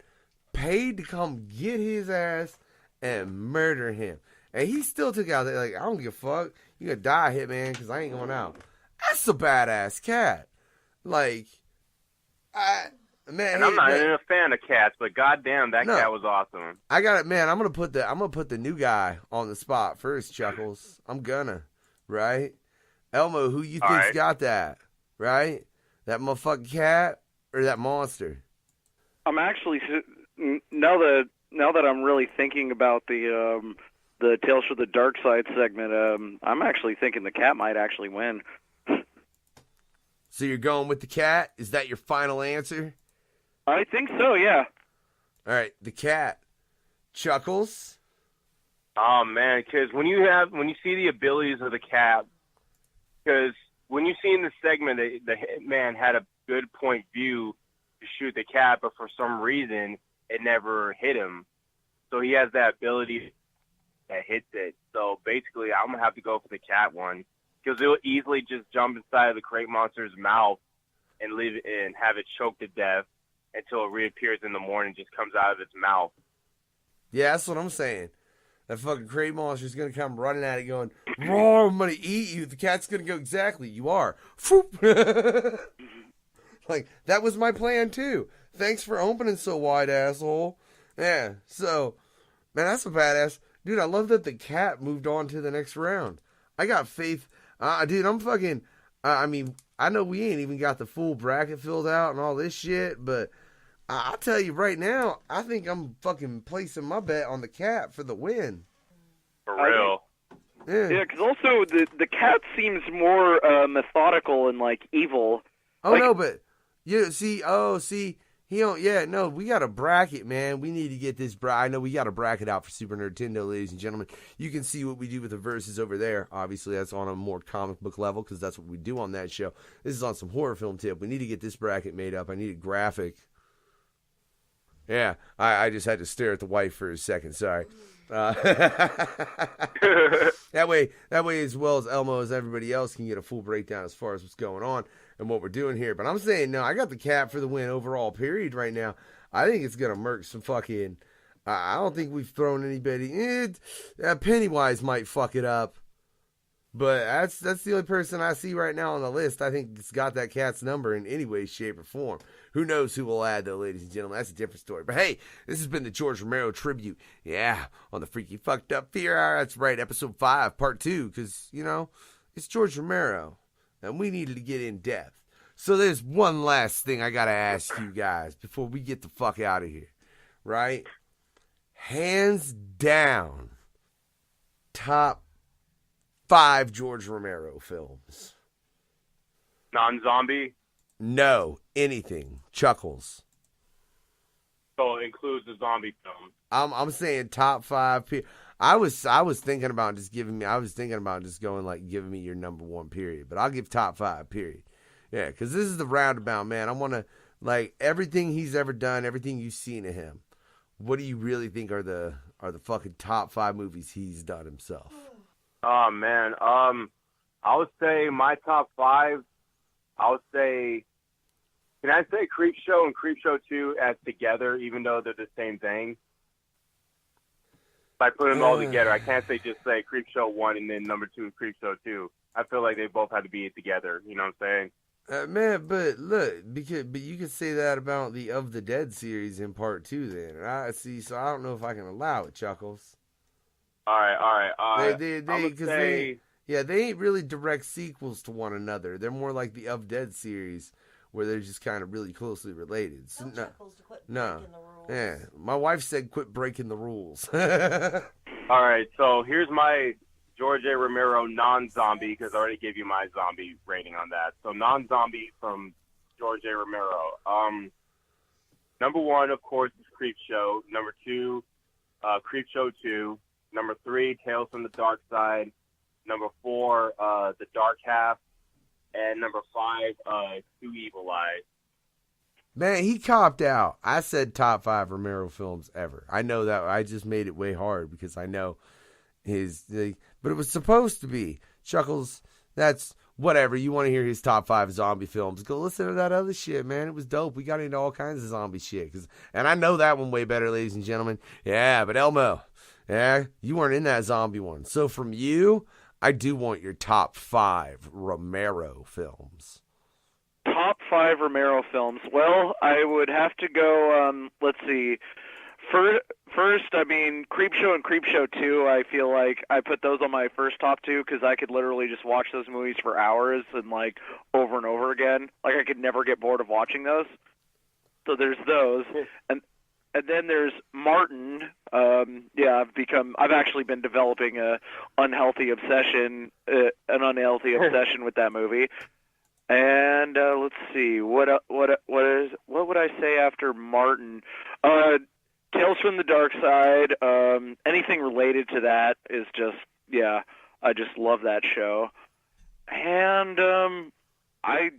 paid to come get his ass and murder him. And he still took out, like, I don't give a fuck. You gonna die, hitman, because I ain't going out. That's a badass cat. Like, man. And I'm not even a fan of cats, but goddamn, that cat was awesome. I got it, man. I'm gonna put the new guy on the spot first, Chuckles. I'm gonna, right? Elmo, who you think's got that? Right? That motherfucking cat or that monster? I'm actually now that I'm really thinking about the Tales from the Dark Side segment, I'm actually thinking the cat might actually win. So you're going with the cat? Is that your final answer? I think so, yeah. All right, the cat. Chuckles? Oh, man, because when you see the abilities of the cat, because when you see in the segment the hitman had a good point view to shoot the cat, but for some reason it never hit him. So he has that ability that hits it. So basically, I'm gonna have to go for the cat one because it'll easily just jump inside of the crate monster's mouth and leave it and have it choked to death until it reappears in the morning, just comes out of its mouth. Yeah, that's what I'm saying. That fucking crate monster's gonna come running at it, going, "Roar! I'm gonna eat you." The cat's gonna go, "Exactly, you are." Like, that was my plan too. Thanks for opening so wide, asshole. Yeah, so, man, that's a badass. Dude, I love that the cat moved on to the next round. I got faith. Dude, I'm fucking, I mean, I know we ain't even got the full bracket filled out and all this shit, but I'll tell you right now, I think I'm fucking placing my bet on the cat for the win. For real. Yeah, because also the cat seems more methodical and, like, evil. Oh, like, no, but, he don't, we got a bracket, man. We need to get this I know we got a bracket out for Super Nintendo, ladies and gentlemen. You can see what we do with the verses over there. Obviously, that's on a more comic book level because that's what we do on that show. This is on some horror film tip. We need to get this bracket made up. I need a graphic. Yeah, I just had to stare at the wife for a second. Sorry. That way, as well as Elmo as everybody else can get a full breakdown as far as what's going on and what we're doing here. But I'm saying, no, I got the cat for the win overall, period, right now. I think it's going to murk some fucking... I don't think we've thrown anybody... Pennywise might fuck it up. But that's the only person I see right now on the list. I think it's got that cat's number in any way, shape, or form. Who knows who will add, though, ladies and gentlemen. That's a different story. But hey, this has been the George Romero tribute. Yeah, on the Freaky Fucked Up Fear Hour. That's right, episode 5, part 2. Because, it's George Romero. And we needed to get in depth. So there's one last thing I got to ask you guys before we get the fuck out of here. Right? Hands down, top 5 George Romero films. Non-zombie? No, anything. Chuckles. So it includes the zombie film. I'm saying top 5. I was thinking about just giving me your number 1 period, but I'll give top 5 period. Yeah, because this is the roundabout, man. I want to, like, everything he's ever done, everything you've seen of him. What do you really think are the fucking top 5 movies he's done himself? Oh, man. I would say my top 5, can I say Creepshow and Creepshow 2 as together, even though they're the same thing? If I put them all together, I can't just say Creepshow 1 and then number 2 Creepshow 2. I feel like they both had to be together, you know what I'm saying? Man, but look, but you could say that about the Of the Dead series in part 2 then. I see, so I don't know if I can allow it, Chuckles. All right. They ain't really direct sequels to one another. They're more like the Of Dead series, where they're just kind of really closely related. So, Tell Chuckles to quit no, breaking the rules. yeah. My wife said quit breaking the rules. All right, so here's my George A. Romero non-zombie, because I already gave you my zombie rating on that. So non-zombie from George A. Romero. Number 1, of course, is Creepshow. Number 2, Creepshow 2. Number 3, Tales from the Dark Side. Number 4, The Dark Half. And number 5, Two Evil Eyes. Man, he copped out. I said top 5 Romero films ever. I know that. I just made it way hard because I know but it was supposed to be. Chuckles, that's whatever. You want to hear his top 5 zombie films, go listen to that other shit, man. It was dope. We got into all kinds of zombie shit. And I know that one way better, ladies and gentlemen. Yeah, but Elmo, yeah, you weren't in that zombie one. So from you, I do want your top 5 Romero films. Top 5 Romero films. Well, I would have to go, let's see. First, I mean, Creepshow and Creepshow 2, I feel like I put those on my first top 2 because I could literally just watch those movies for hours and, like, over and over again. Like, I could never get bored of watching those. So there's those. And then there's Martin. I've actually been developing an unhealthy obsession with that movie. And let's see, what would I say after Martin? Tales from the Dark Side. Anything related to that is just, I just love that show. And I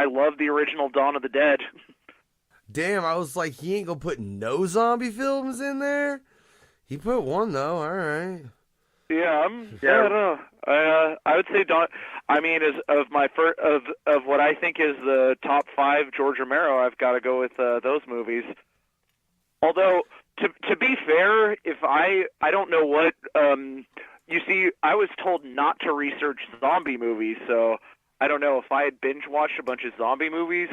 love the original Dawn of the Dead. Damn, I was like, he ain't gonna put no zombie films in there. He put one though. All right. Yeah, I don't know. I would say Dawn. I mean, as of my of what I think is the top 5 George Romero, I've got to go with those movies. Although, to be fair, if I don't know what you see, I was told not to research zombie movies, so I don't know if I had binge watched a bunch of zombie movies,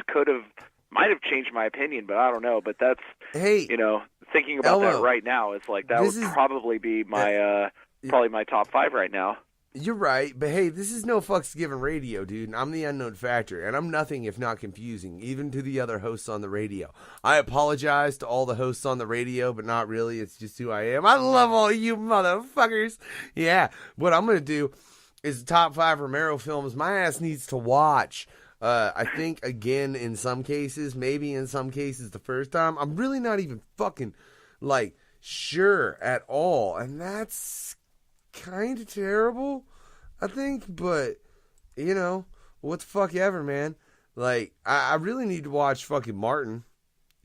might have changed my opinion, but I don't know. But that's thinking about Elmo, that right now, it's like that would probably be my probably my top 5 right now. You're right, but hey, this is no fucks given radio, dude. I'm the unknown factor, and I'm nothing if not confusing, even to the other hosts on the radio. I apologize to all the hosts on the radio, but not really. It's just who I am. I love all you motherfuckers. Yeah, what I'm going to do is the top 5 Romero films my ass needs to watch. I think, again, in some cases, maybe in some cases the first time, I'm really not even fucking, like, sure at all, and that's kind of terrible, I think, but, what the fuck ever, man. Like, I really need to watch fucking Martin,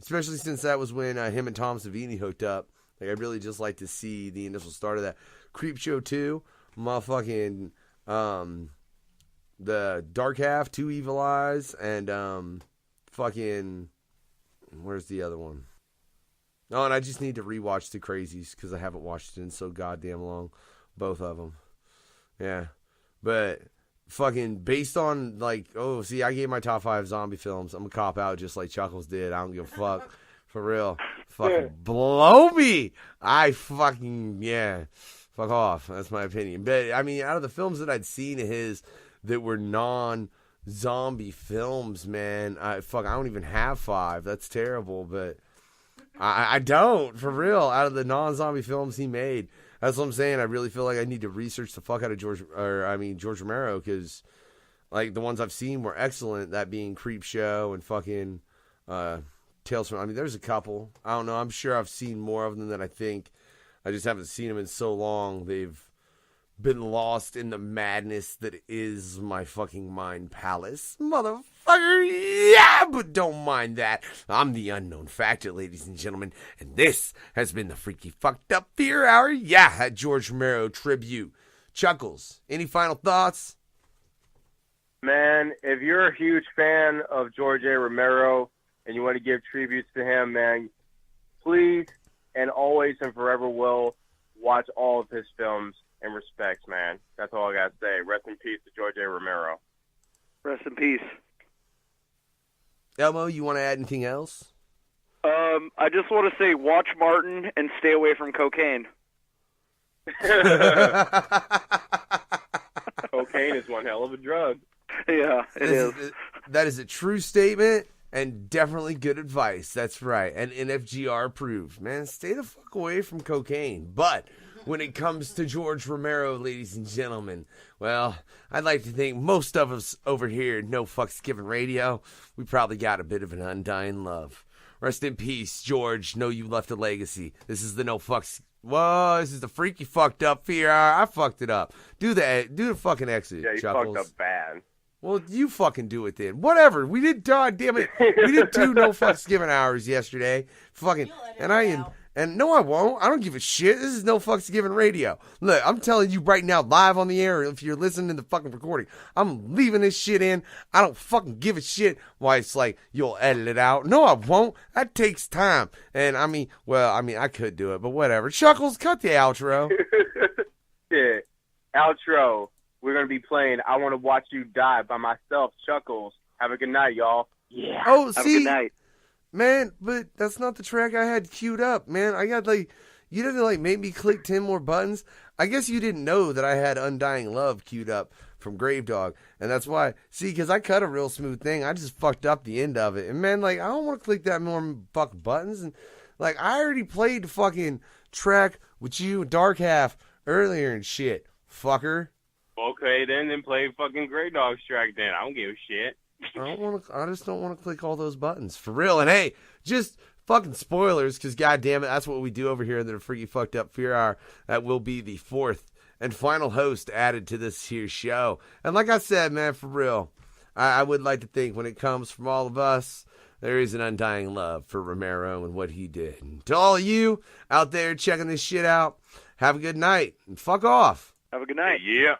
especially since that was when him and Tom Savini hooked up. Like, I'd really just like to see the initial start of that. Creepshow 2, motherfucking, The Dark Half, Two Evil Eyes, and, fucking, where's the other one? Oh, and I just need to rewatch The Crazies, because I haven't watched it in so goddamn long. Both of them. Yeah. But fucking based on, like, I gave my top 5 zombie films. I'm going to cop out just like Chuckles did. I don't give a fuck. For real. Fucking blow me. Fuck off. That's my opinion. But, I mean, out of the films that I'd seen of his that were non-zombie films, man, I don't even have 5. That's terrible. But I don't, for real. Out of the non-zombie films he made. That's what I'm saying. I really feel like I need to research the fuck out of George Romero, because, like, the ones I've seen were excellent, that being Creepshow and fucking Tales from... I mean, there's a couple. I don't know. I'm sure I've seen more of them than I think. I just haven't seen them in so long. They've been lost in the madness that is my fucking mind palace. Motherfucker, yeah, but don't mind that. I'm the unknown factor, ladies and gentlemen, and this has been the Freaky Fucked Up Fear Hour. Yeah, at George Romero tribute. Chuckles, any final thoughts? Man, if you're a huge fan of George A. Romero and you want to give tributes to him, man, please and always and forever will watch all of his films and respects, man. That's all I got to say. Rest in peace to George A. Romero. Rest in peace. Elmo, you want to add anything else? I just want to say watch Martin and stay away from cocaine. Cocaine is one hell of a drug. Yeah, it is. That is a true statement and definitely good advice. That's right. And NFGR approved. Man, stay the fuck away from cocaine. But when it comes to George Romero, ladies and gentlemen, well, I'd like to think most of us over here at No Fucks Given Radio, we probably got a bit of an undying love. Rest in peace, George. Know you left a legacy. This is the No Fucks. Whoa, this is the freaky fucked up here. I fucked it up. Do the fucking exit, Yeah, you Chuckles. fucked up bad. Well, you fucking do it then. Whatever. We did, God damn it. We did 2 No Fucks Given hours yesterday. Fucking, and no, I won't. I don't give a shit. This is No Fucks Given Radio. Look, I'm telling you right now, live on the air, if you're listening to the fucking recording, I'm leaving this shit in. I don't fucking give a shit why it's like, you'll edit it out. No, I won't. That takes time. And I mean, I could do it, but whatever. Chuckles, cut the outro. Yeah. Outro. We're going to be playing I Want to Watch You Die by myself, Chuckles. Have a good night, y'all. Yeah. Oh, Have a see, good night. man, but that's not the track I had queued up, man. I got you didn't make me click 10 more buttons. I guess you didn't know that I had Undying Love queued up from Grave Dog, and that's why. See, because I cut a real smooth thing, I just fucked up the end of it, and man, I don't want to click that more fucking buttons, and I already played the fucking track with you, Dark Half, earlier and shit, fucker. Okay, then play fucking Grey Dog's track then. I don't give a shit. I just don't want to click all those buttons. For real. And hey, just fucking spoilers, because goddamn it, that's what we do over here in the Freaky Fucked Up Fear Hour. That will be the 4th and final host added to this here show. And like I said, man, for real, I would like to think when it comes from all of us, there is an undying love for Romero and what he did. And to all of you out there checking this shit out, have a good night and fuck off. Have a good night. Yeah.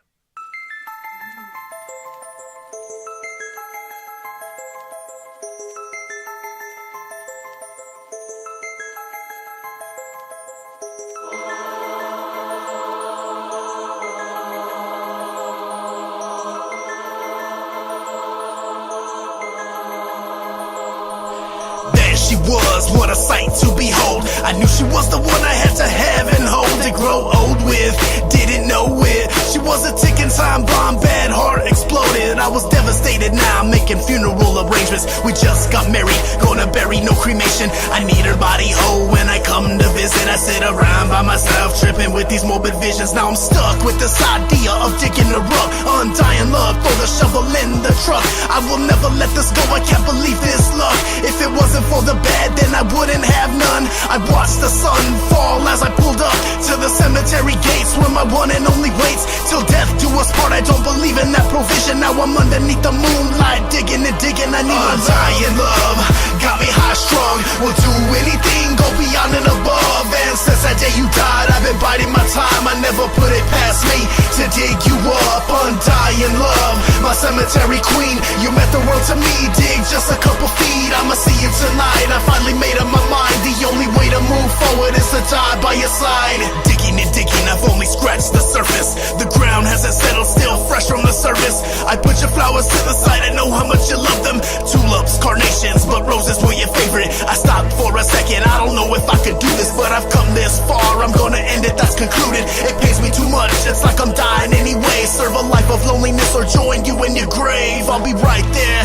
She was, what a sight to behold. I knew she was the one I had to have and hold to grow old with. Didn't know it. She was a ticking time bomb, bad heart exploded. I was devastated, now I'm making funeral arrangements. We just got married, gonna bury, no cremation. I need her body whole when I come to visit. I sit around by myself, tripping with these morbid visions. Now I'm stuck with this idea of digging her up. Undying love, throw the shovel in the truck. I will never let this go, I can't believe this luck. If it wasn't for the bad, then I wouldn't have none. I watched the sun fall as I pulled up to the cemetery gates where my one and only waits till death do us part. I don't believe in that provision. Now I'm underneath the moonlight, digging and digging. I need undying love, got me high strung. Will do anything, go beyond and above. And since that day you died, I've been biding my time. I never put it past me to dig you up. Undying love, my cemetery queen. You meant the world to me, dig just a couple feet. I'ma see you tonight. I finally made up my mind. The only way to move forward is to die by your side. Digging and digging, I've only scratched the surface. The ground hasn't settled, still fresh from the surface. I put your flowers to the side, I know how much you love them. Tulips, carnations, but roses were your favorite. I stopped for a second, I don't know if I could do this, but I've come this far, I'm gonna end it, that's concluded. It pains me too much, it's like I'm dying anyway. Serve a life of loneliness or join you in your grave. I'll be right there,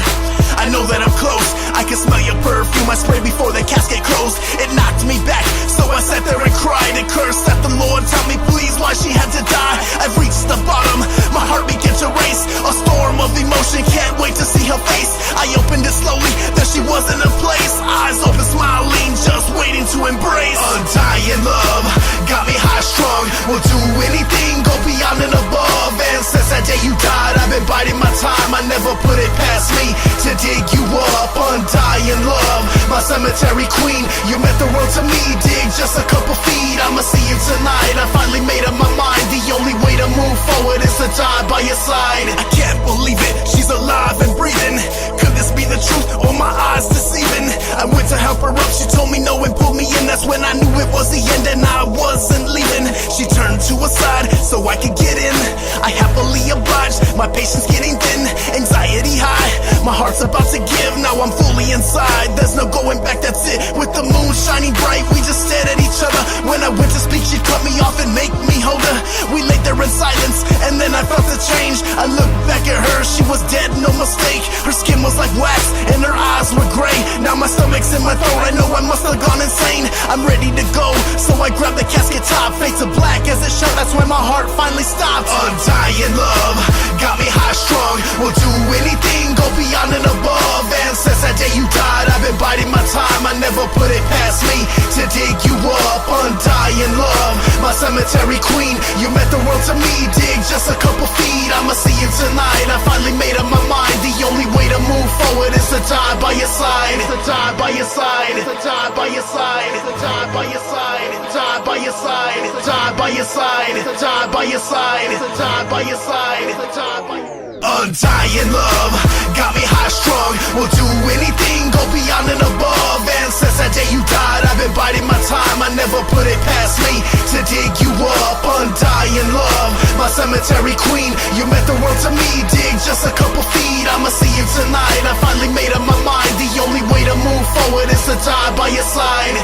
I know that I'm close. I can smell your perfume, I spray before the casket closed. It knocked me back, so I sat there and cried and cursed at the Lord. Tell me please why she had to die. I've reached the bottom, my heart began to race. A storm of emotion, can't wait to see her face. I opened it slowly, there she was in a place. Eyes open, smiling, just waiting to embrace. Undying love, got me high strung. Will do anything, go beyond and above. And since that day you died, I've been biding my time. I never put it past me to dig you up. Undying love, my cemetery queen. You meant the world to me, dig just a couple feet. I'ma see you tonight, I finally made up my mind. The only way to move forward is to die by your side. I can't believe it, she's alive and breathing. Could this be the truth or my eyes deceiving? I went to help her up, up, she told me no and pulled me in. That's when I knew it was the end and I wasn't leaving. She turned to a side so I could get in. I happily obliged, my patience getting thin, anxiety high, my heart's about to give. Now I'm fully inside, there's no going back, that's it. With the moon shining bright, we just stared at each other. When I went to speak, she'd cut me off and make me hold her. We laid there in silence, and then I felt a change. I looked back at her, she was dead, no mistake. Her skin was like wax, and her eyes were gray. Now my stomach's in my throat, I know I must have gone insane. I'm ready to go, so I grabbed the casket top. Fade to black as it shut, that's when my heart finally stopped. Undying love, got me high strung. Will do anything, go beyond and above. And since that day you died, I've been biding my time. I never put it past me to dig you up. Undying love, my cemetery queen. You meant the world to me, dig just a couple feet. I'ma see you tonight, I finally made up my mind. The only way to move forward is to die by your side. To die by your side, to die by your side, to die by your side, die by your side, die by your side, die by your side, die by your side, die by your side. Undying love, got me high strung. Will do anything, go beyond and above. And since that day you died, I've been biding my time. I never put it past me to dig you up. Undying love, my cemetery queen. You meant the world to me, dig just a couple feet. I'ma see you tonight, I finally made up my mind. The only way to move forward is to die by your side.